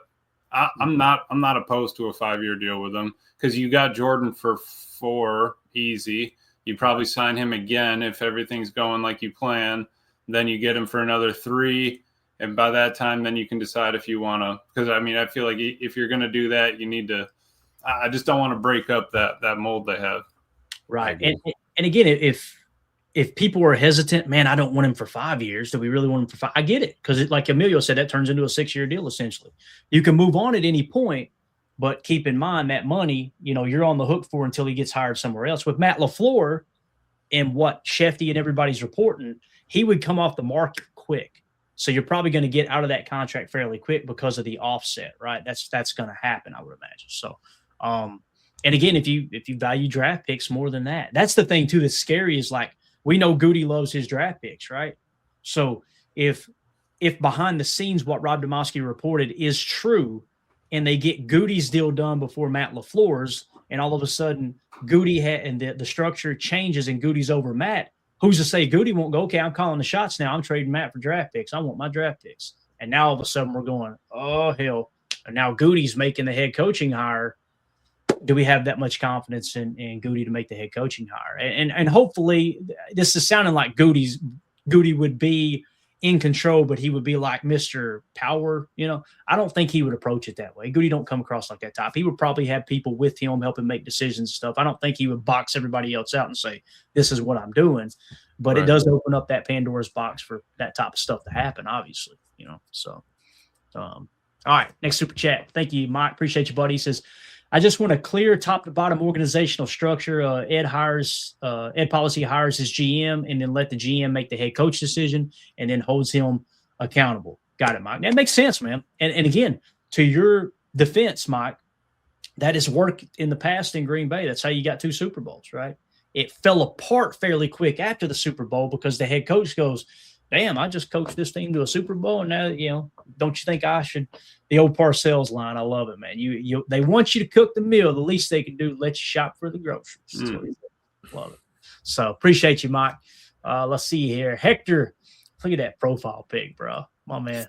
F: I'm not opposed to a 5-year deal with him, because you got Jordan for 4 easy. You probably sign him again if everything's going like you plan. Then you get him for another 3, and by that time, then you can decide if you want to. Because I feel like if you're going to do that, you need to. I just don't want to break up that mold they have.
B: Right, and again, if people are hesitant, man, I don't want him for 5 years. Do we really want him for 5? I get it, because like Emilio said, that turns into a 6-year deal essentially. You can move on at any point, but keep in mind that money, you're on the hook for until he gets hired somewhere else. With Matt LaFleur and what Shefty and everybody's reporting, he would come off the market quick. So you're probably going to get out of that contract fairly quick because of the offset, right? That's going to happen, I would imagine. So, and again, if you value draft picks more than that, that's the thing too that's scary, is like, we know Goody loves his draft picks, right? So if behind the scenes what Rob Demovsky reported is true, and they get Goody's deal done before Matt LaFleur's, and all of a sudden Goody and the structure changes and Goody's over Matt, who's to say Goody won't go, okay, I'm calling the shots now. I'm trading Matt for draft picks. I want my draft picks. And now all of a sudden we're going, oh, hell. And now Goody's making the head coaching hire. Do we have that much confidence in Goody to make the head coaching hire? And hopefully this is sounding like Goody would be in control, but he would be like Mr. Power. I don't think he would approach it that way. Goody don't come across like that type. He would probably have people with him helping make decisions and stuff. I don't think he would box everybody else out and say, this is what I'm doing. But It does open up that Pandora's box for that type of stuff to happen, obviously, So, all right, next super chat. Thank you, Mike. Appreciate you, buddy. He says, I just want a clear top to bottom organizational structure. Ed Policy hires his GM and then let the GM make the head coach decision and then holds him accountable. Got it, Mike. That makes sense, man. And again, to your defense, Mike, that has worked in the past in Green Bay. That's how you got 2 Super Bowls, right? It fell apart fairly quick after the Super Bowl because the head coach goes, damn, I just coached this team to a Super Bowl, and now, don't you think I should? The old Parcells line, I love it, man. They want you to cook the meal. The least they can do, let you shop for the groceries. Love it. So appreciate you, Mike. Let's see here. Hector, look at that profile pic, bro. My man.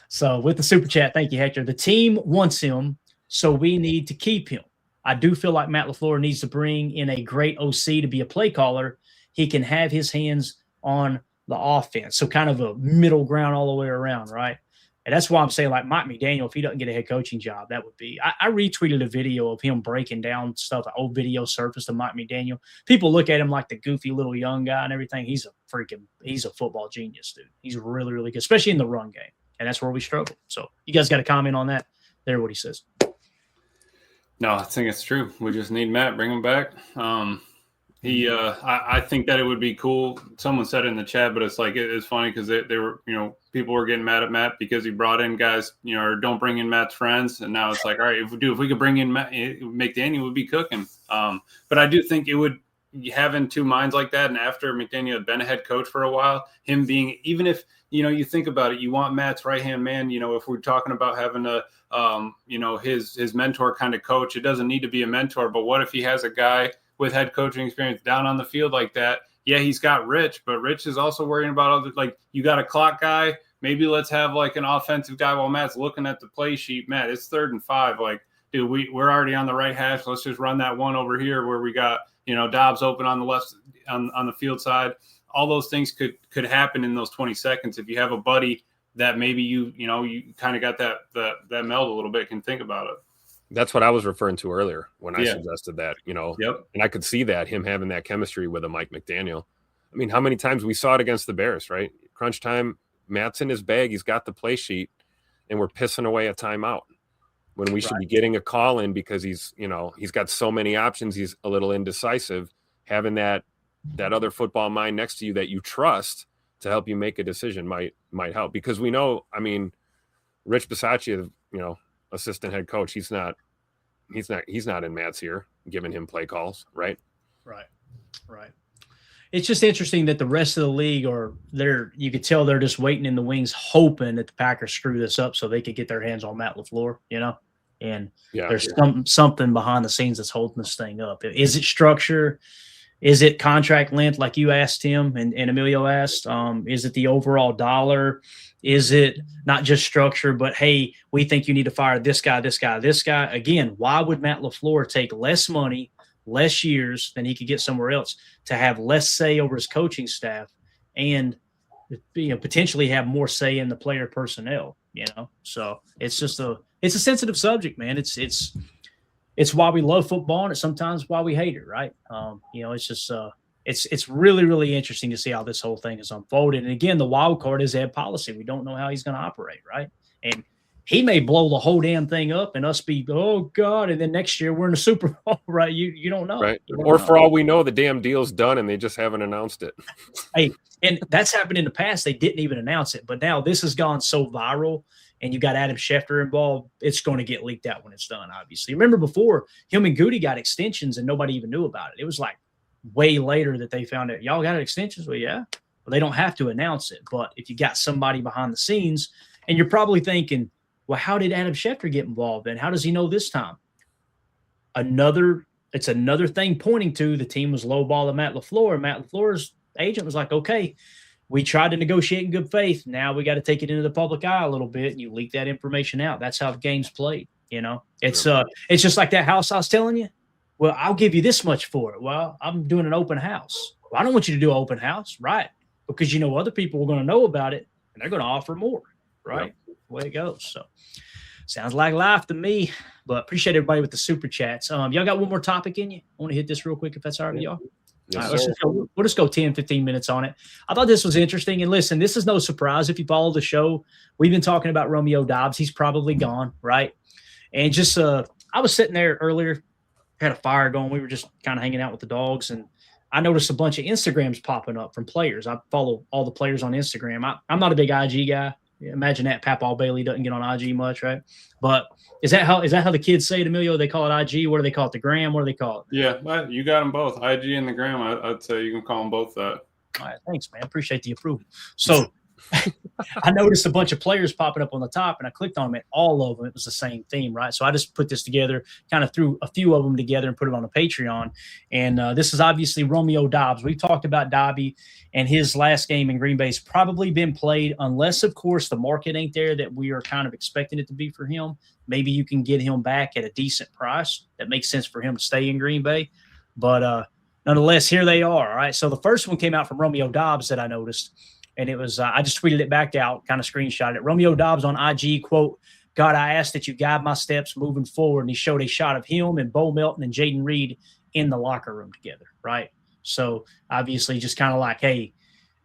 B: So with the super chat, thank you, Hector. The team wants him, so we need to keep him. I do feel like Matt LaFleur needs to bring in a great OC to be a play caller. He can have his hands on the offense. So kind of a middle ground all the way around, right? And that's why I'm saying, like, Mike McDaniel, if he doesn't get a head coaching job, that would be – I retweeted a video of him breaking down stuff, an old video surfaced of Mike McDaniel. People look at him like the goofy little young guy and everything. He's a football genius, dude. He's really, really good, especially in the run game. And that's where we struggle. So you guys got to comment on that. There, what he says.
F: No, I think it's true. We just need Matt. Bring him back. I think that it would be cool. Someone said it in the chat, but it's like it's funny because they were, people were getting mad at Matt because he brought in guys, or don't bring in Matt's friends, and now it's like, all right, if we could bring in Matt, McDaniel would be cooking. But I do think it would having 2 minds like that, and after McDaniel had been a head coach for a while, him being, even if you think about it, you want Matt's right hand man. If we're talking about having a his mentor kind of coach, it doesn't need to be a mentor, but what if he has a guy with head coaching experience down on the field like that? Yeah, he's got Rich, but Rich is also worrying about other, like, you got a clock guy. Maybe let's have like an offensive guy while Matt's looking at the play sheet. Matt, it's 3rd and 5. Like, dude, we're already on the right hash. Let's just run that one over here where we got, Doubs open on the left on the field side. All those things could happen in those 20 seconds if you have a buddy that maybe you kind of got that meld a little bit, can think about it.
C: That's what I was referring to earlier when I suggested that,
F: Yep.
C: And I could see that, him having that chemistry with a Mike McDaniel. I mean, how many times we saw it against the Bears, right? Crunch time, Matt's in his bag, he's got the play sheet, and we're pissing away a timeout when we should be getting a call in because he's got so many options, he's a little indecisive. Having that other football mind next to you that you trust to help you make a decision might help, because we know, I mean, Rich Bisaccia, assistant head coach, he's not in Matt's ear giving him play calls, right?
B: Right. It's just interesting that the rest of the league you could tell they're just waiting in the wings, hoping that the Packers screw this up so they could get their hands on Matt LaFleur, and there's something behind the scenes that's holding this thing up. Is it structure? Is it contract length, like you asked him and Emilio asked? Is it the overall dollar? Is it not just structure, but, hey, we think you need to fire this guy, this guy, this guy? Again, why would Matt LaFleur take less money, less years than he could get somewhere else to have less say over his coaching staff and potentially have more say in the player personnel? So it's just it's a sensitive subject, man. It's why we love football, and it's sometimes why we hate it, right? It's just it's really, really interesting to see how this whole thing is unfolded. And again, the wild card is Ed Policy. We don't know how he's going to operate, right? And he may blow the whole damn thing up and us be, oh God, and then next year we're in the Super Bowl, right? You don't know,
C: right? Or for all we know, the damn deal's done and they just haven't announced it.
B: Hey, and that's happened in the past. They didn't even announce it, but now this has gone so viral. And you got Adam Schefter involved, it's going to get leaked out when it's done, obviously. Remember before, him and Goody got extensions and nobody even knew about it. It was like way later that they found out, y'all got extensions? Well, yeah. Well, they don't have to announce it. But if you got somebody behind the scenes, and you're probably thinking, well, how did Adam Schefter get involved? And how does he know this time? Another it's another thing pointing to the team was lowballing Matt LaFleur. Matt LaFleur's agent was like, okay, we tried to negotiate in good faith. Now we got to take it into the public eye a little bit, and you leak that information out. That's how the game's played. It's just like that house I was telling you. Well, I'll give you this much for it. Well, I'm doing an open house. Well, I don't want you to do an open house, right? Because other people are going to know about it, and they're going to offer more, right? Yep. The way it goes. So, sounds like life to me. But appreciate everybody with the super chats. Y'all got one more topic in you? I want to hit this real quick if that's all right with y'all.
C: Yes,
B: all right, we'll just go 10, 15 minutes on it. I thought this was interesting. And listen, this is no surprise. If you follow the show, we've been talking about Romeo Doubs. He's probably gone, right? And just I was sitting there earlier, had a fire going. We were just kind of hanging out with the dogs, and I noticed a bunch of Instagrams popping up from players. I follow all the players on Instagram. I'm not a big IG guy. Imagine that Papal Bailey doesn't get on IG much, right? But is that how the kids say it, Emilio? They call it IG. What do they call it? The gram? What do they call it?
F: Yeah, but you got them both, IG and the gram. I'd say you can call them both that.
B: All right, thanks, man. Appreciate the approval. So I noticed a bunch of players popping up on the top, and I clicked on them, and all of them, it was the same theme, right? So I just put this together, kind of threw a few of them together and put it on a Patreon. And this is obviously Romeo Doubs. We've talked about Dobby, and his last game in Green Bay has probably been played, unless, of course, the market ain't there that we are kind of expecting it to be for him. Maybe you can get him back at a decent price that makes sense for him to stay in Green Bay. But nonetheless, here they are, all right? So the first one came out from Romeo Doubs that I noticed. And it was, I just tweeted it back out, kind of screenshot it. Romeo Doubs on IG, quote, God, I ask that you guide my steps moving forward. And he showed a shot of him and Bo Melton and Jaden Reed in the locker room together, right? So obviously just kind of like, hey,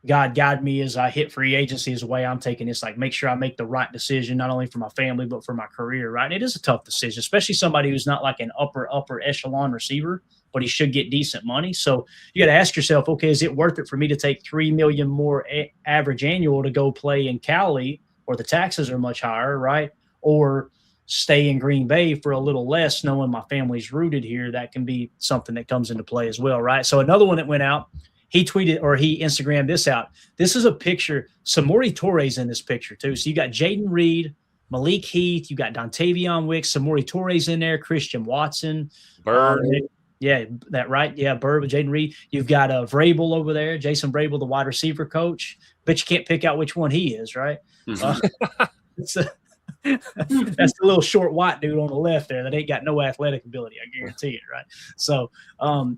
B: God, guide me as I hit free agency is the way I'm taking this. Like, make sure I make the right decision, not only for my family, but for my career, right? And it is a tough decision, especially somebody who's not like an upper echelon receiver, but he should get decent money. So you got to ask yourself, okay, is it worth it for me to take $3 million more average annual to go play in Cali, where the taxes are much higher, right? Or stay in Green Bay for a little less, knowing my family's rooted here? That can be something that comes into play as well, right? So another one that went out, he tweeted or he Instagrammed this out. This is a picture. Samori Torres in this picture too. So you got Jaden Reed, Malik Heath, you got Dontavion Wicks, Samori Torres in there, Christian Watson.
C: Bird.
B: Yeah, that right. Yeah, Bird with Jaden Reed. You've got Vrabel over there, Jason Vrabel, the wide receiver coach. Bet you can't pick out which one he is, right? Mm-hmm. That's the little short white dude on the left there that ain't got no athletic ability. I guarantee it, right? So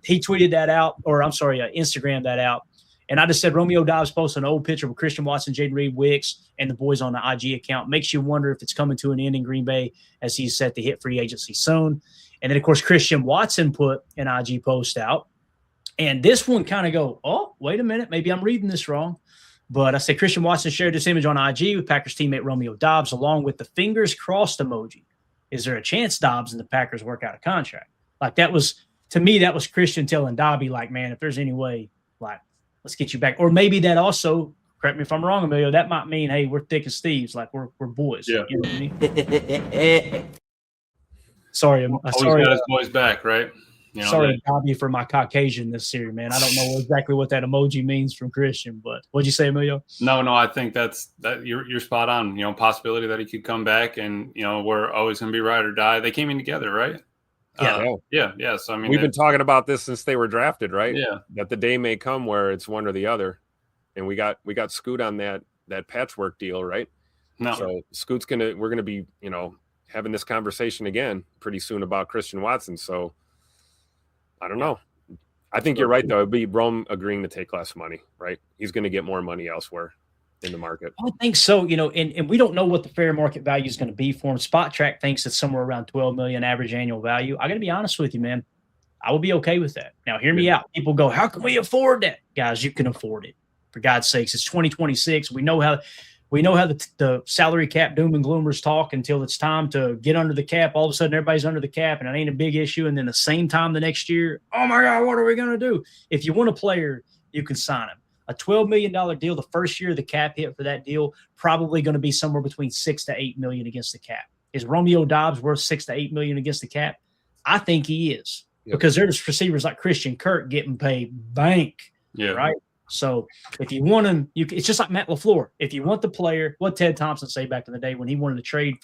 B: he tweeted that out, or I'm sorry, Instagrammed that out. And I just said Romeo Doubs posted an old picture with Christian Watson, Jaden Reed, Wicks, and the boys on the IG account. Makes you wonder if it's coming to an end in Green Bay as he's set to hit free agency soon. And then, of course, Christian Watson put an IG post out. And this one kind of go, oh, wait a minute, maybe I'm reading this wrong. But I say Christian Watson shared this image on IG with Packers teammate Romeo Doubs, along with the fingers crossed emoji. Is there a chance Doubs and the Packers work out a contract? Like, that was, to me, that was Christian telling Dobby, like, man, if there's any way, like, let's get you back. Or maybe that also, correct me if I'm wrong, Emilio, that might mean, hey, we're thick as thieves, like we're boys.
F: Yeah.
B: You know what I mean? Sorry,
F: sorry. Got his boys back, right?
B: Sorry, Dobby, for my Caucasian this series, man. I don't know exactly what that emoji means from Christian, but what'd you say, Emilio?
F: No, I think that you're spot on. Possibility that he could come back, and we're always going to be ride or die. They came in together, right? Yeah. So I mean,
C: we've been talking about this since they were drafted, right?
F: Yeah.
C: That the day may come where it's one or the other, and we got Scoot on that patchwork deal, right?
F: No.
C: So Scoot's we're gonna be having this conversation again pretty soon about Christian Watson. So I don't know. I think you're right, though. It'd be Rome agreeing to take less money, right? He's going to get more money elsewhere in the market.
B: I think so, and we don't know what the fair market value is going to be for him. Spot Track thinks it's somewhere around $12 million average annual value. I got to be honest with you, man. I would be okay with that. Now, hear me out. People go, how can we afford that? Guys, you can afford it. For God's sakes, it's 2026. We know how the salary cap doom and gloomers talk until it's time to get under the cap. All of a sudden, everybody's under the cap, and it ain't a big issue. And then the same time the next year, oh, my God, what are we going to do? If you want a player, you can sign him. A $12 million deal, the first year the cap hit for that deal, probably going to be somewhere between $6 to $8 million against the cap. Is Romeo Doubs worth $6 to $8 million against the cap? I think he is, because there's receivers like Christian Kirk getting paid bank, right? So if you want him, it's just like Matt LaFleur. If you want the player, what Ted Thompson say back in the day when he wanted to trade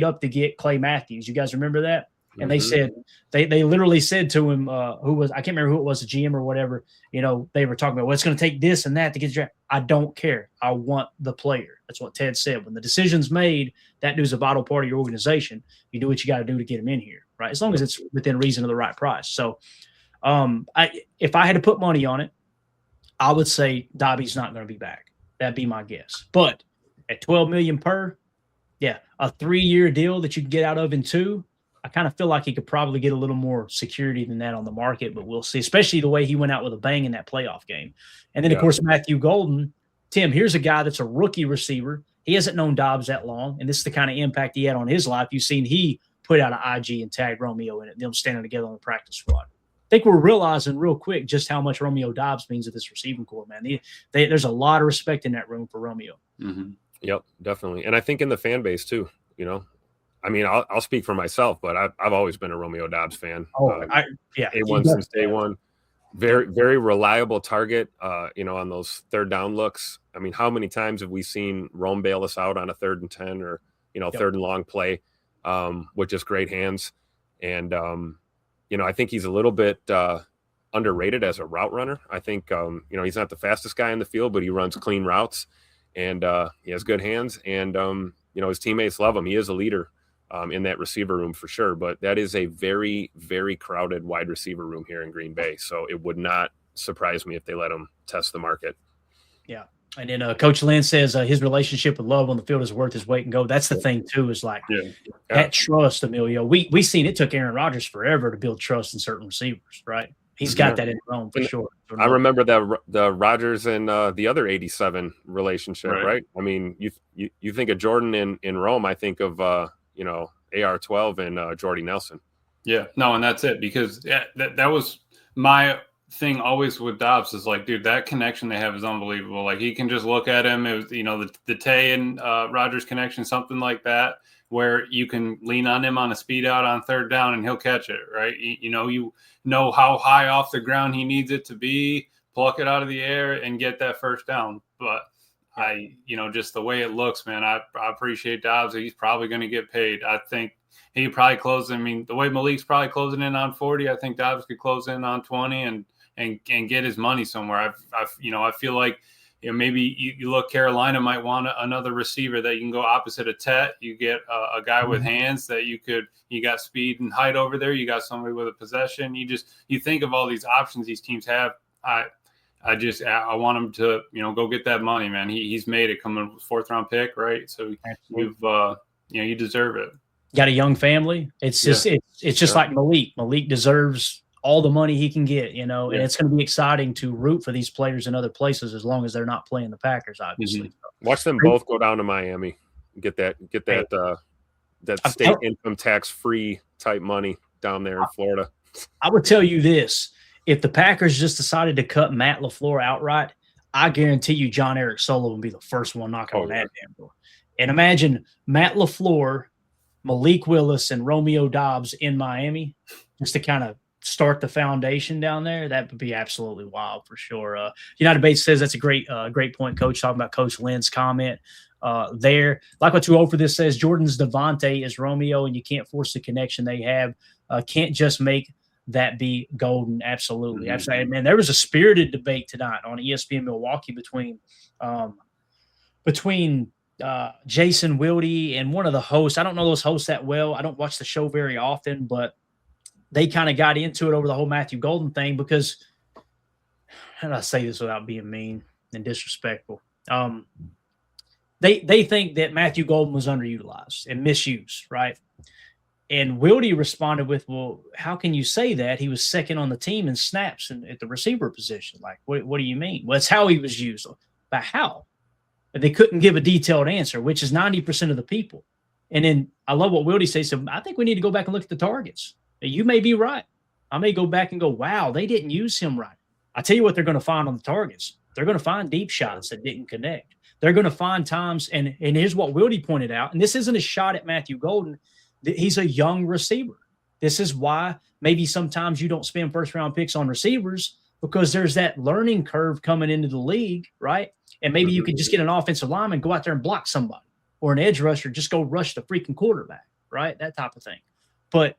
B: up to get Clay Matthews. You guys remember that? And they said they literally said to him, I can't remember who it was, a GM or whatever. They were talking about, well, it's going to take this and that to get drafted. I don't care. I want the player. That's what Ted said. When the decision's made, that dude's a vital part of your organization. You do what you got to do to get him in here, right? As long as it's within reason of the right price. So, if I had to put money on it, I would say Dobby's not going to be back. That'd be my guess. But at $12 million per, a 3-year deal that you can get out of in 2. I kind of feel like he could probably get a little more security than that on the market, but we'll see, especially the way he went out with a bang in that playoff game. And then, of course, Matthew Golden. Tim, here's a guy that's a rookie receiver. He hasn't known Doubs that long, and this is the kind of impact he had on his life. You've seen he put out an IG and tagged Romeo in it, them standing together on the practice squad. I think we're realizing real quick just how much Romeo Doubs means to this receiving corps, man. There's a lot of respect in that room for Romeo.
C: Mm-hmm. Yep, definitely. And I think in the fan base too, I mean, I'll speak for myself, but I've always been a Romeo Doubs fan. A1 since day one. Very, very reliable target, on those third down looks. I mean, how many times have we seen Rome bail us out on a 3rd and 10 or, third and long play with just great hands? And, I think he's a little bit underrated as a route runner. I think, he's not the fastest guy in the field, but he runs clean routes and he has good hands. And, his teammates love him. He is a leader in that receiver room for sure. But that is a very, very crowded wide receiver room here in Green Bay. So it would not surprise me if they let him test the market.
B: Yeah. And then Coach Lynn says his relationship with Love on the field is worth his weight in gold. That's the thing, too, is like that trust, Emilio. We seen it took Aaron Rodgers forever to build trust in certain receivers, right? He's got that in Rome for sure.
C: I remember the Rodgers and the other 87 relationship, right? I mean, you think of Jordan in Rome, I think of, AR-12 and Jordy Nelson.
F: Yeah, no, and that's it, because that was my thing always with Doubs is like, dude, that connection they have is unbelievable. Like, he can just look at him. It was, the Tay and Rodgers connection, something like that, where you can lean on him on a speed out on 3rd down and he'll catch it, right? You know how high off the ground he needs it to be, pluck it out of the air and get that 1st down. But just the way it looks, man, I appreciate Doubs. He's probably going to get paid. I think he probably closes. I mean, the way Malik's probably closing in on 40, I think Doubs could close in on 20 and get his money somewhere. I feel like, maybe you look, Carolina might want another receiver that you can go opposite of Tet. You get a guy with hands that you got speed and height over there. You got somebody with a possession. You think of all these options these teams have. I want him to, go get that money, man. He's made it coming 4th round pick, right? So you deserve it.
B: Got a young family. It's just, it's just like Malik. Malik deserves all the money he can get, and it's going to be exciting to root for these players in other places as long as they're not playing the Packers, obviously.
C: Mm-hmm. Watch them both go down to Miami, get that state income tax free type money down there in Florida.
B: I would tell you this: if the Packers just decided to cut Matt LaFleur outright, I guarantee you John Eric Sullivan would be the first one knocking on that damn door. And imagine Matt LaFleur, Malik Willis, and Romeo Doubs in Miami, just to kind of start the foundation down there. That would be absolutely wild for sure. United Bates says that's a great point, Coach, talking about Coach Lynn's comment there. Like what 2-0 for this says, Jordan's Devontae is Romeo, and you can't force the connection they have. Can't just make that be Golden. Absolutely. Mm-hmm. Absolutely. Man, there was a spirited debate tonight on ESPN Milwaukee between Jason Wilde and one of the hosts. I don't know those hosts that well. I don't watch the show very often, but they kind of got into it over the whole Matthew Golden thing because, how do I say this without being mean and disrespectful? They think that Matthew Golden was underutilized and misused, right? And Wilde responded with, well, how can you say that? He was second on the team in snaps and at the receiver position. Like, what do you mean? Well, it's how he was used. But how? But they couldn't give a detailed answer, which is 90% of the people. And then I love what Wilde says. So I think we need to go back and look at the targets. You may be right. I may go back and go, wow, they didn't use him right. I tell you what they're going to find on the targets. They're going to find deep shots that didn't connect. They're going to find times, and here's what Wilde pointed out, and this isn't a shot at Matthew Golden. He's a young receiver. This is why maybe sometimes you don't spend first-round picks on receivers, because there's that learning curve coming into the league, right? And maybe you can just get an offensive lineman, go out there and block somebody, or an edge rusher, just go rush the freaking quarterback, right? That type of thing. But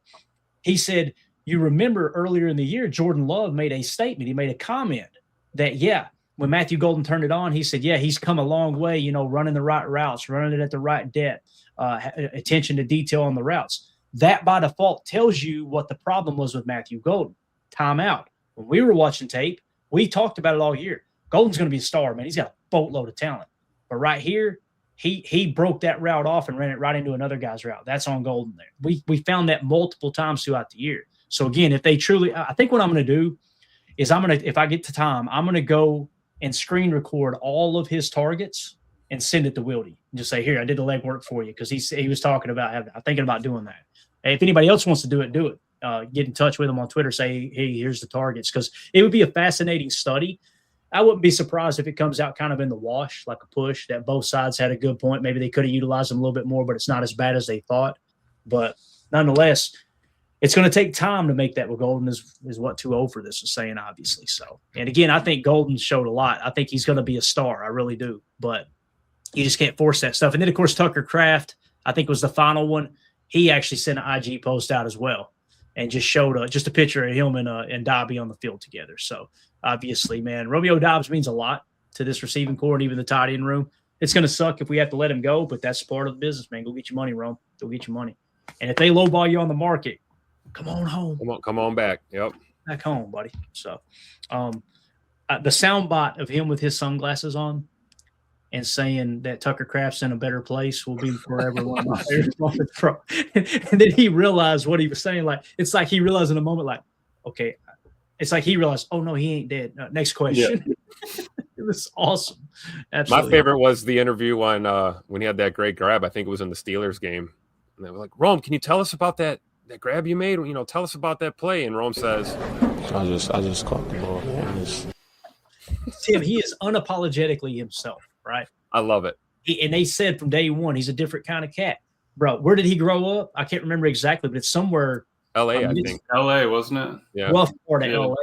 B: He said, you remember earlier in the year, Jordan Love made a statement. He made a comment that, when Matthew Golden turned it on, he said, he's come a long way, running the right routes, running it at the right depth, attention to detail on the routes. That by default tells you what the problem was with Matthew Golden. Timeout. When we were watching tape, we talked about it all year. Golden's going to be a star, man. He's got a boatload of talent. But right here, he broke that route off and ran it right into another guy's route. That's on Golden there. We found that multiple times throughout the year. So again, if they truly, I think what I'm going to do is if I get to time, I'm going to go and screen record all of his targets and send it to Wildy and just say, here, I did the legwork for you. Cause he was talking about thinking about doing that. If anybody else wants to do it, do it. Get in touch with him on Twitter, say, hey, here's the targets. Cause it would be a fascinating study. I wouldn't be surprised if it comes out kind of in the wash, like a push, that both sides had a good point. Maybe they could have utilized them a little bit more, but it's not as bad as they thought. But nonetheless, it's going to take time to make that with Golden is what 2-0 for this is saying, obviously. So, and again, I think Golden showed a lot. I think he's going to be a star. I really do. But you just can't force that stuff. And then, of course, Tucker Kraft, I think was the final one. He actually sent an IG post out as well and just showed just a picture of him and Dobby on the field together. So, obviously, man, Romeo Doubs means a lot to this receiving core and even the tight end room. It's going to suck if we have to let him go, but that's part of the business, man. Go get your money, Rome. Go get your money. And if they lowball you on the market, come on home.
C: Come on back. Yep.
B: Back home, buddy. So the sound bot of him with his sunglasses on and saying that Tucker Kraft's in a better place will be forever one of my favorite moments. And then he realized what he was saying. Like, it's like he realized in a moment, like, okay, it's like he realized, oh, no, he ain't dead. Next question. Yeah. It was awesome. Absolutely.
C: My favorite was the interview on when he had that great grab. I think it was in the Steelers game. And they were like, Rome, can you tell us about that grab you made? Tell us about that play. And Rome says,
J: I just caught the ball.
B: Tim, he is unapologetically himself, right?
C: I love it.
B: And they said from day one, he's a different kind of cat. Bro, where did he grow up? I can't remember exactly, but it's somewhere.
C: L.A., I think.
F: L.A., wasn't it?
C: Yeah.
B: Rough part of L.A.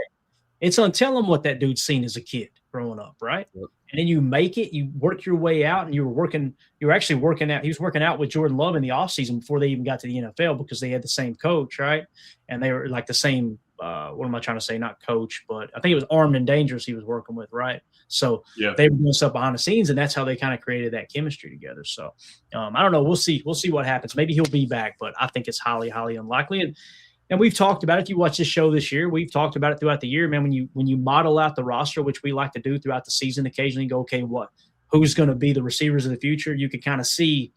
B: It's tell him what that dude's seen as a kid growing up, right? Yep. And then you make it, you work your way out, and you were actually working out. He was working out with Jordan Love in the offseason before they even got to the NFL because they had the same coach, right? And they were like the same, what am I trying to say? Not coach, but I think it was Armed and Dangerous he was working with, right? So they were doing stuff behind the scenes, and that's how they kind of created that chemistry together. So I don't know. We'll see. We'll see what happens. Maybe he'll be back, but I think it's highly, highly unlikely. And we've talked about it. If you watch this show this year, we've talked about it throughout the year, man. When you model out the roster, which we like to do throughout the season, occasionally go, okay, who's going to be the receivers of the future? You can kind of see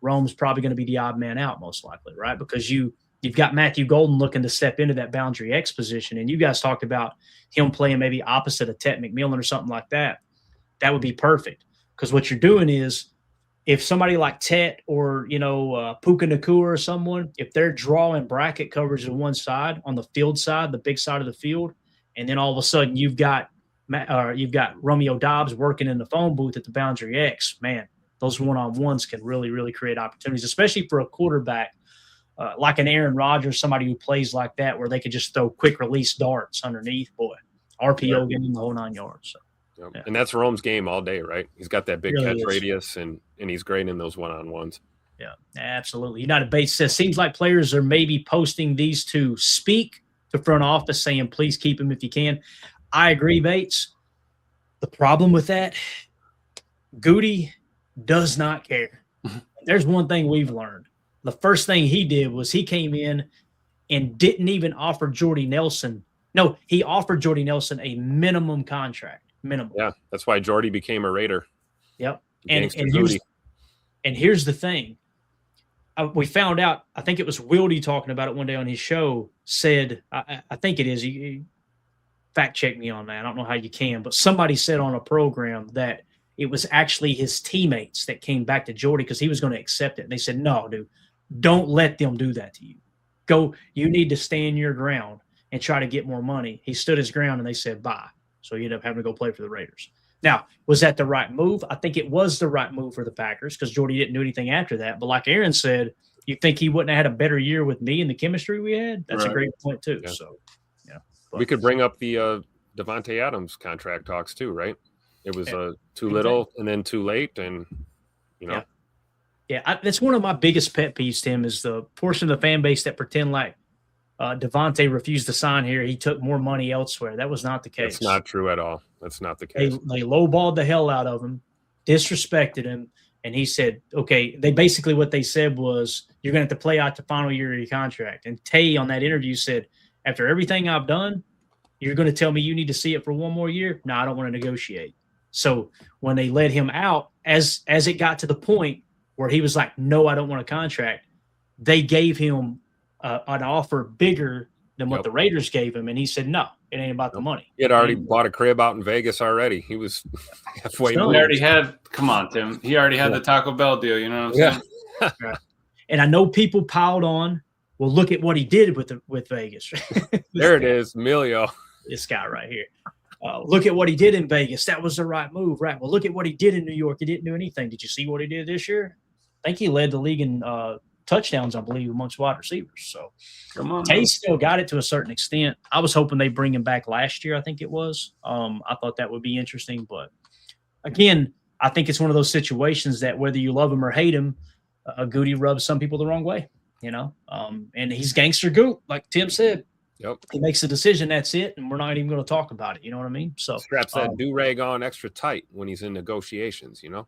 B: Rome's probably going to be the odd man out, most likely, right? Because you've got Matthew Golden looking to step into that boundary X position, and you guys talked about him playing maybe opposite of Tet McMillan or something like that. That would be perfect because what you're doing is, if somebody like Tet or, Puka Nacua or someone, if they're drawing bracket coverage on one side, on the field side, the big side of the field, and then all of a sudden you've got Romeo Doubs working in the phone booth at the boundary X, man, those one-on-ones can really, really create opportunities, especially for a quarterback like an Aaron Rodgers, somebody who plays like that, where they could just throw quick release darts underneath, RPO game the whole 9 yards. So.
C: Yep. Yeah. And that's Rome's game all day, right? He's got that big catch radius, and he's great in those one-on-ones.
B: Yeah, absolutely. United Bates says, seems like players are maybe posting these to speak to front office saying, please keep him if you can. I agree, Bates. The problem with that, Goody does not care. There's one thing we've learned. The first thing he did was he came in and didn't even offer Jordy Nelson. No, he offered Jordy Nelson a minimum contract. Minimum.
C: Yeah, that's why Jordy became a Raider.
B: Yep. And here's the thing. We found out, I think it was Wildy talking about it one day on his show, said, I think it is, you fact check me on that. I don't know how you can, but somebody said on a program that it was actually his teammates that came back to Jordy because he was going to accept it. And they said, no, dude, don't let them do that to you. You need to stand your ground and try to get more money. He stood his ground and they said, bye. So he ended up having to go play for the Raiders. Now, was that the right move? I think it was the right move for the Packers because Jordy didn't do anything after that. But like Aaron said, you think he wouldn't have had a better year with me and the chemistry we had? That's a great point too. Yeah. So, yeah.
C: We could bring up the Devontae Adams contract talks too, right? It was too little and then too late, and
B: Yeah, that's one of my biggest pet peeves, Tim, is the portion of the fan base that pretend like Devontae refused to sign here. He took more money elsewhere. That was not the case.
C: That's not true at all. That's not the case.
B: They lowballed the hell out of him, disrespected him, and he said, okay, what they said was, you're going to have to play out the final year of your contract. And Tay on that interview said, after everything I've done, you're going to tell me you need to see it for one more year? No, I don't want to negotiate. So when they let him out, as it got to the point where he was like, no, I don't want a contract, they gave him an offer bigger than what the Raiders gave him. And he said, no, it ain't about the money.
C: He had already bought a crib out in Vegas already. He was halfway.
F: He already had, come on, Tim. He already had the Taco Bell deal. You know what I'm saying?
B: Right. And I know people piled on. Well, look at what he did with Vegas.
C: There it is, Emilio.
B: This guy right here. Look at what he did in Vegas. That was the right move, right? Well, look at what he did in New York. He didn't do anything. Did you see what he did this year? I think he led the league in touchdowns, I believe, amongst wide receivers. So
F: come on,
B: Tay still got it to a certain extent. I was hoping they bring him back last year. I think it was. I thought that would be interesting, but again, I think it's one of those situations that whether you love him or hate him, Goody rubs some people the wrong way, you know. And he's gangster Goot, like Tim said.
C: Yep.
B: He makes a decision, that's it, and we're not even going to talk about it. You know what I mean? So
C: straps that do-rag on extra tight when he's in negotiations, you know?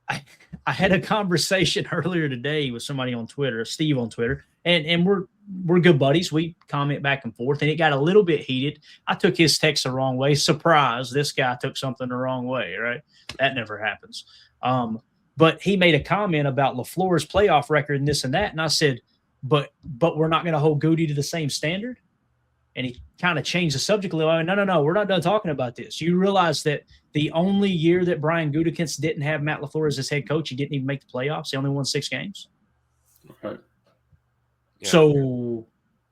B: I had a conversation earlier today with somebody on Twitter, Steve on Twitter, and we're good buddies. We comment back and forth, and it got a little bit heated. I took his text the wrong way. Surprise, this guy took something the wrong way, right? That never happens. But he made a comment about LaFleur's playoff record and this and that, and I said, but we're not going to hold Goody to the same standard? And he kind of changed the subject a little. I went, no, we're not done talking about this. You realize that the only year that Brian Gutekunst didn't have Matt LaFleur as his head coach, he didn't even make the playoffs. He only won 6 games.
F: Right.
C: Yeah.
B: So,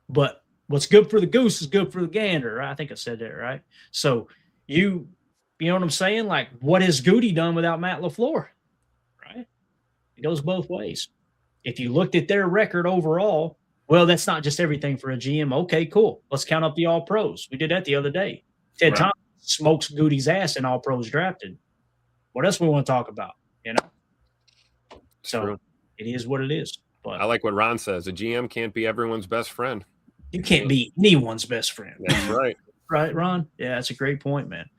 B: but what's good for the goose is good for the gander. Right? I think I said that right. So you know what I'm saying? Like, what has Goody done without Matt LaFleur? Right? It goes both ways. If you looked at their record overall, well, that's not just everything for a GM. Okay, cool. Let's count up the All-Pros. We did that the other day. Ted Thomas smokes Goody's ass in All-Pros drafted. What else we want to talk about, you know? So
C: True.
B: It is what it is. But
C: I like what Ron says. A GM can't be everyone's best friend.
B: You can't be anyone's best friend.
C: That's right.
B: Right, Ron? Yeah, that's a great point, man.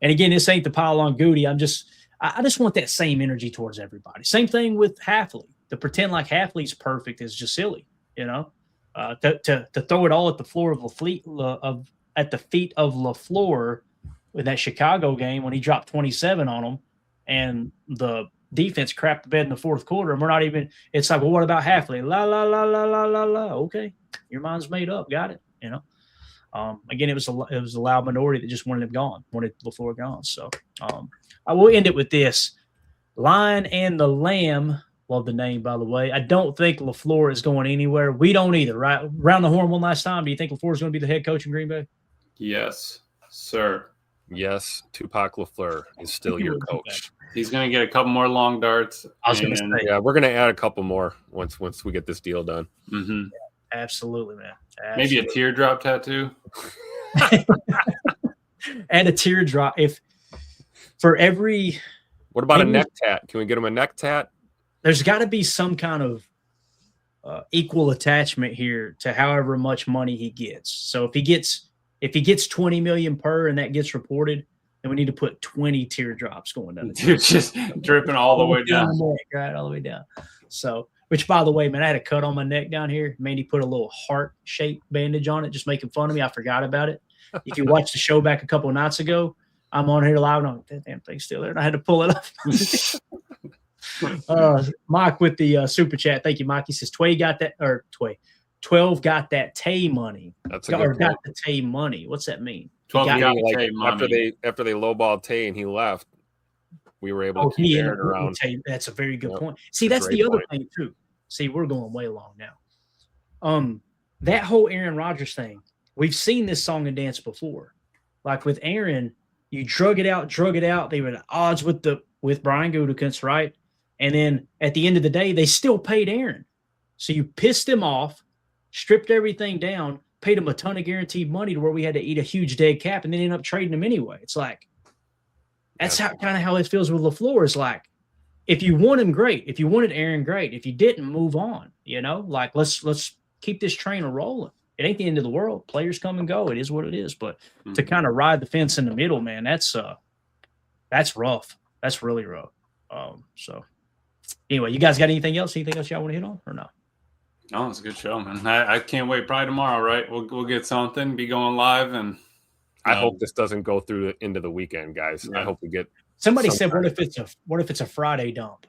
B: And again, this ain't the pile on Goody. I just want that same energy towards everybody. Same thing with Halfley. To pretend like Halfley's perfect is just silly. You know, to throw it all at the floor of at the feet of LaFleur with that Chicago game when he dropped 27 on them, and the defense crapped the bed in the fourth quarter, and we're not even. It's like, well, what about Halfley? La la la la la la la. Okay, your mind's made up. Got it. You know. Again, it was a loud minority that just wanted him gone, wanted LaFleur gone. So I will end it with this: Lion and the Lamb. Love the name, by the way. I don't think LaFleur is going anywhere. We don't either, right? Round the horn one last time. Do you think LaFleur is going to be the head coach in Green Bay?
F: Yes, sir.
C: Yes, Tupac LaFleur is still your coach.
F: He's going to get a couple more long darts.
B: I was going to say.
C: Yeah, we're going to add a couple more once we get this deal done.
F: Mm-hmm.
B: Yeah, absolutely, man. Absolutely.
F: Maybe a teardrop tattoo.
B: And a teardrop. If for every.
C: What about a neck tat? Can we get him a neck tat?
B: There's got to be some kind of equal attachment here to however much money he gets. So if he gets 20 million per and that gets reported, then we need to put 20 teardrops going down.
F: Dude, just dripping all the way down.
B: Right, all the way down. So, which by the way, man, I had a cut on my neck down here. Mandy put a little heart-shaped bandage on it, just making fun of me. I forgot about it. If you watched the show back a couple of nights ago, I'm on here live and I'm like, that damn thing's still there. And I had to pull it up. Mike with the super chat. Thank you, Mike. He says 12 got that Tay money.
C: That's a good point.
B: Got the Tay money. What's that mean?
F: 12 got
C: Tay money. After they lowballed Tay and he left, we were able to keep Aaron around.
B: That's a very good point. See, that's the other thing too. See, we're going way long now. That whole Aaron Rodgers thing, we've seen this song and dance before. Like with Aaron, you drug it out. They were at odds with Brian Gutekunst, right? And then at the end of the day, they still paid Aaron. So you pissed him off, stripped everything down, paid him a ton of guaranteed money to where we had to eat a huge dead cap, and then ended up trading him anyway. It's like, that's kind of how it feels with LaFleur. Is like, if you want him, great. If you wanted Aaron, great. If you didn't, move on. You know, like let's keep this train rolling. It ain't the end of the world. Players come and go. It is what it is. But to kind of ride the fence in the middle, man, that's rough. That's really rough. So anyway, you guys got anything else? Anything else y'all want to hit on or no?
F: Oh, it's a good show, man. I can't wait. Probably tomorrow, right? We'll get something. Be going live, and
C: I hope this doesn't go through into the weekend, guys. Yeah. I hope we get.
B: Somebody said, "What if it's a Friday dump?"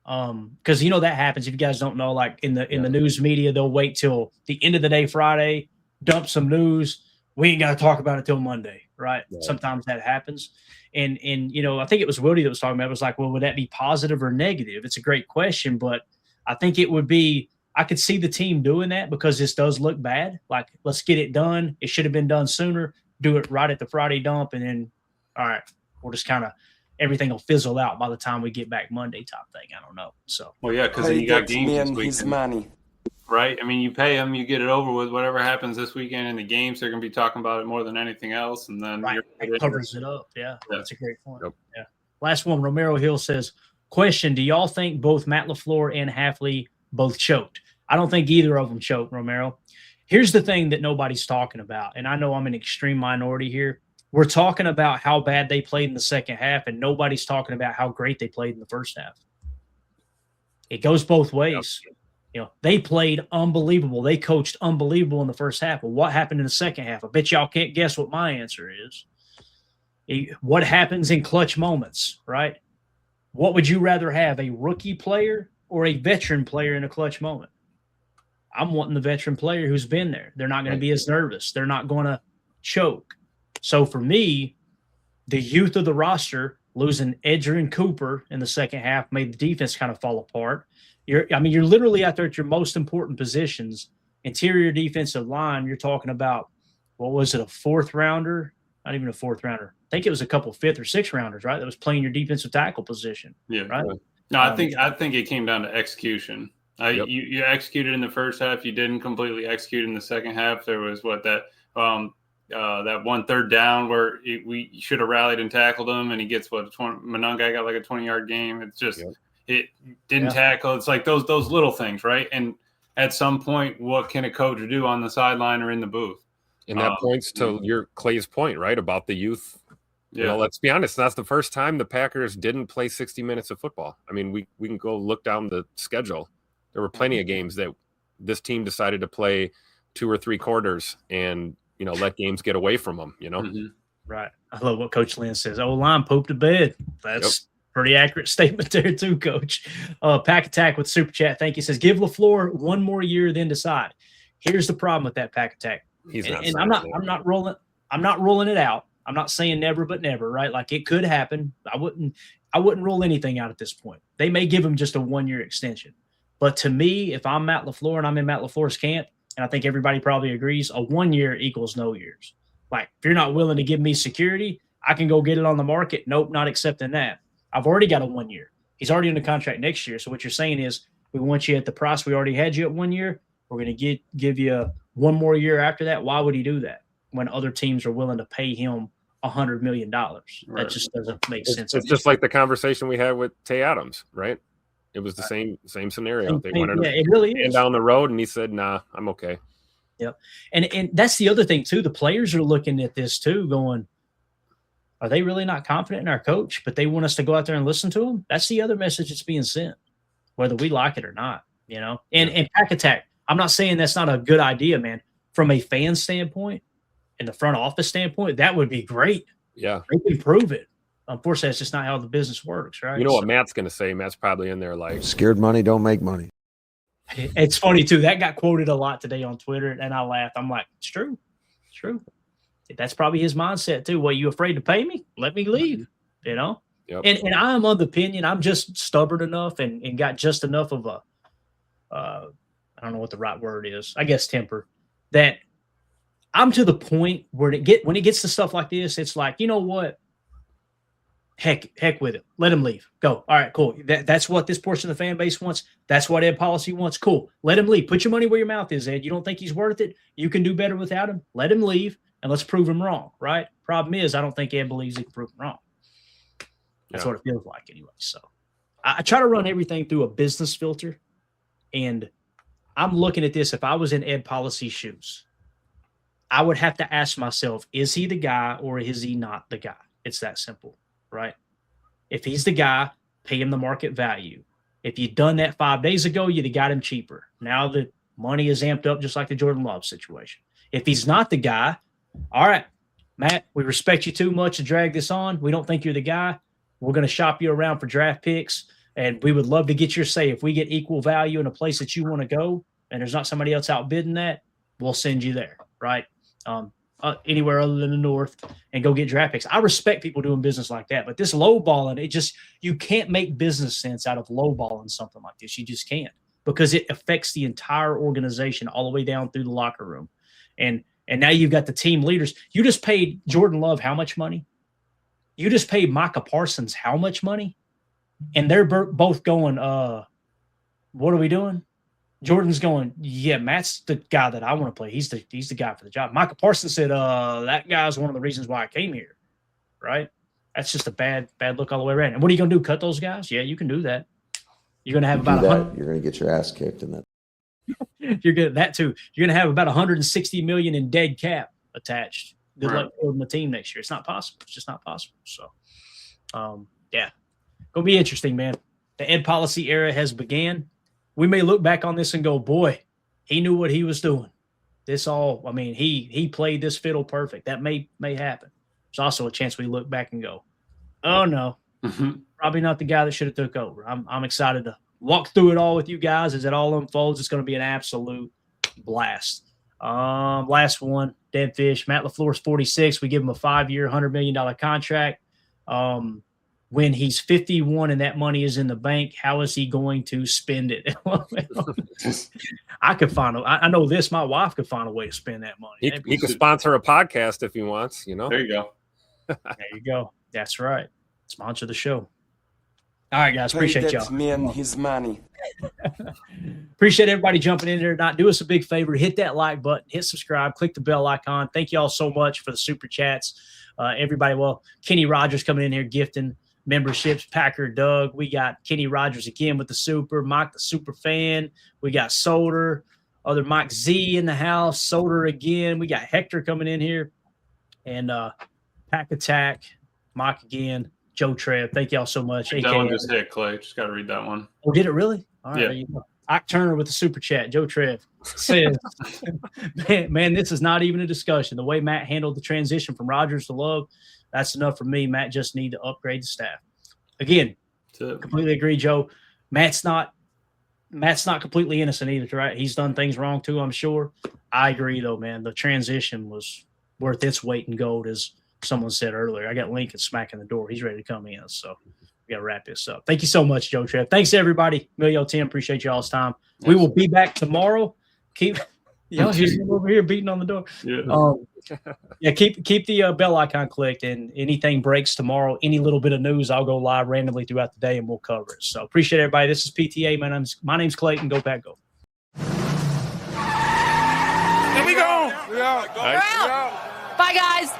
B: Because that happens. If you guys don't know, like in the news media, they'll wait till the end of the day Friday, dump some news. We ain't got to talk about it till Monday, right? Sometimes that happens. And I think it was Wildy that was talking about it. It was like, well, would that be positive or negative? It's a great question, but I think it would be. I could see the team doing that because this does look bad. Like, let's get it done. It should have been done sooner. Do it right at the Friday dump, and then, all right, we'll just kind of everything will fizzle out by the time we get back Monday type thing. I don't know. So,
F: well, yeah, because then you got games this weekend, his money, right? I mean, you pay him, you get it over with. Whatever happens this weekend in the games, they're going to be talking about it more than anything else, and then
B: it covers it up. Yeah, that's a great point. Yep. Yeah. Last one, Romero Hill says, question: do y'all think both Matt LaFleur and Hafley both choked? I don't think either of them choked, Romero. Here's the thing that nobody's talking about, and I know I'm an extreme minority here. We're talking about how bad they played in the second half, and nobody's talking about how great they played in the first half. It goes both ways. They played unbelievable. They coached unbelievable in the first half. But what happened in the second half? I bet y'all can't guess what my answer is. What happens in clutch moments, right? What would you rather have, a rookie player or a veteran player in a clutch moment? I'm wanting the veteran player who's been there. They're not going to be as nervous. They're not going to choke. So for me, the youth of the roster, losing Edgerrin Cooper in the second half, made the defense kind of fall apart. You're literally out there at your most important positions. Interior defensive line, you're talking about, what was it, a fourth rounder? Not even a fourth rounder. I think it was a couple fifth or sixth rounders, right? That was playing your defensive tackle position. Yeah. Right.
F: No, I think it came down to execution. You executed in the first half. You didn't completely execute in the second half. There was that one third down where we should have rallied and tackled him, and he gets Monangai got like a 20-yard game. It's just it didn't tackle. It's like those little things, right? And at some point, what can a coach do on the sideline or in the booth?
C: And that points to Clay's point, right, about the youth. Let's be honest. That's the first time the Packers didn't play 60 minutes of football. I mean, we can go look down the schedule. There were plenty of games that this team decided to play 2 or 3 quarters and, let games get away from them,
B: Mm-hmm. Right. I love what Coach Lynn says. O-line pooped to bed. That's pretty accurate statement there too, Coach. Pack Attack with Super Chat. Thank you. Says, give LaFleur one more year, then decide. Here's the problem with that, Pack Attack. I'm not rolling it out. I'm not saying never, but never, right? Like, it could happen. I wouldn't rule anything out at this point. They may give him just a 1-year extension. But to me, if I'm Matt LaFleur and I'm in Matt LaFleur's camp, and I think everybody probably agrees, a 1 year equals no years. Like, if you're not willing to give me security, I can go get it on the market. Nope, not accepting that. I've already got a 1 year. He's already in the contract next year. So what you're saying is, we want you at the price we already had you at 1 year. We're going to give you 1 more year after that. Why would he do that when other teams are willing to pay him $100 million? Right. That just doesn't make sense.
C: It's just like the conversation we had with Tay Adams, right? It was the same scenario. They wanted
B: it really is.
C: Down the road, and he said, "Nah, I'm okay."
B: Yep. And that's the other thing too. The players are looking at this too, going, "Are they really not confident in our coach?" But they want us to go out there and listen to them. That's the other message that's being sent, whether we like it or not. And Pack Attack. I'm not saying that's not a good idea, man. From a fan standpoint, and the front office standpoint, that would be great.
C: Yeah,
B: they can prove it. Unfortunately, that's just not how the business works, right?
C: You know what Matt's going to say? Matt's probably in there like,
K: scared money don't make money.
B: It's funny, too. That got quoted a lot today on Twitter, and I laughed. I'm like, it's true. It's true. That's probably his mindset, too. Well, you afraid to pay me? Let me leave, Yep. And I'm of the opinion, I'm just stubborn enough and got just enough of a, I don't know what the right word is, I guess temper, that I'm to the point where when it gets to stuff like this, it's like, you know what? Heck with it. Let him leave. Go. All right, cool. That's what this portion of the fan base wants. That's what Ed Policy wants. Cool. Let him leave. Put your money where your mouth is, Ed. You don't think he's worth it? You can do better without him. Let him leave, and let's prove him wrong, right? Problem is, I don't think Ed believes he can prove him wrong. That's what it feels like anyway. So I try to run everything through a business filter, and I'm looking at this. If I was in Ed Policy's shoes, I would have to ask myself, is he the guy or is he not the guy? It's that simple, right? If he's the guy, pay him the market value. If you'd done that 5 days ago, you'd have got him cheaper. Now the money is amped up just like the Jordan Love situation. If he's not the guy, all right, Matt, we respect you too much to drag this on. We don't think you're the guy. We're going to shop you around for draft picks, and we would love to get your say. If we get equal value in a place that you want to go and there's not somebody else outbidding that, we'll send you there, right? Anywhere other than the North, and go get draft picks. I respect people doing business like that, but this lowballing, you can't make business sense out of lowballing something like this. You just can't, because it affects the entire organization all the way down through the locker room. And now you've got the team leaders. You just paid Jordan Love how much money? You just paid Micah Parsons how much money? And they're both going, what are we doing? Jordan's going, yeah, Matt's the guy that I want to play. He's the guy for the job. Micah Parsons said, that guy's one of the reasons why I came here, right? That's just a bad look all the way around. And what are you going to do, cut those guys? Yeah, you can do that. You're going to have about
K: You're going to get your ass kicked in that.
B: You're good at that too. You're going to have about $160 million in dead cap attached. Good luck building the team next year. It's not possible. It's just not possible. So, yeah, gonna be interesting, man. The Ed Policy era has began. We may look back on this and go, boy, he knew what he was doing. He played this fiddle perfect. That may happen. There's also a chance we look back and go, oh no, probably not the guy that should have took over. I'm excited to walk through it all with you guys as it all unfolds. It's going to be an absolute blast. Last one, dead fish. Matt LaFleur's 46. We give him a 5-year, $100 million contract. When he's 51 and that money is in the bank, how is he going to spend it? I know this. My wife could find a way to spend that money.
C: He could sponsor a podcast if he wants.
F: There you go.
B: There you go. That's right. Sponsor the show. All right, guys. Appreciate y'all.
L: Man, his money.
B: Appreciate everybody jumping in there. Do us a big favor. Hit that like button. Hit subscribe. Click the bell icon. Thank you all so much for the super chats. Everybody, Kenny Rogers coming in here gifting memberships. Packer Doug. We got Kenny Rogers again with the super. Mike the super fan. We got Solder. Other Mike Z in the house. Solder again. We got Hector coming in here. And Pack Attack. Mike again. Joe Trev, thank y'all so much.
F: That one just hit, Clay. Just got to read that one.
B: Oh, did it really? All right,
F: yeah.
B: There you go. Ike Turner with the super chat. Joe Trev says, man, this is not even a discussion. The way Matt handled the transition from Rodgers to Love, that's enough for me. Matt just need to upgrade the staff. Again, completely agree, Joe. Matt's not completely innocent either, right? He's done things wrong too, I'm sure. I agree, though, man. The transition was worth its weight in gold, as someone said earlier. I got Lincoln smacking the door. He's ready to come in. So we got to wrap this up. Thank you so much, Joe Trev. Thanks, everybody. Emilio, Tim, appreciate you all's time. Yes. We will be back tomorrow. Keep y'all over here beating on the door. Yeah. Keep the bell icon clicked, and anything breaks tomorrow, any little bit of news, I'll go live randomly throughout the day and we'll cover it. So appreciate everybody. This is PTA. My name's Clayton. Go Pack Go.
M: Here we go. We're out.
N: Bye, guys.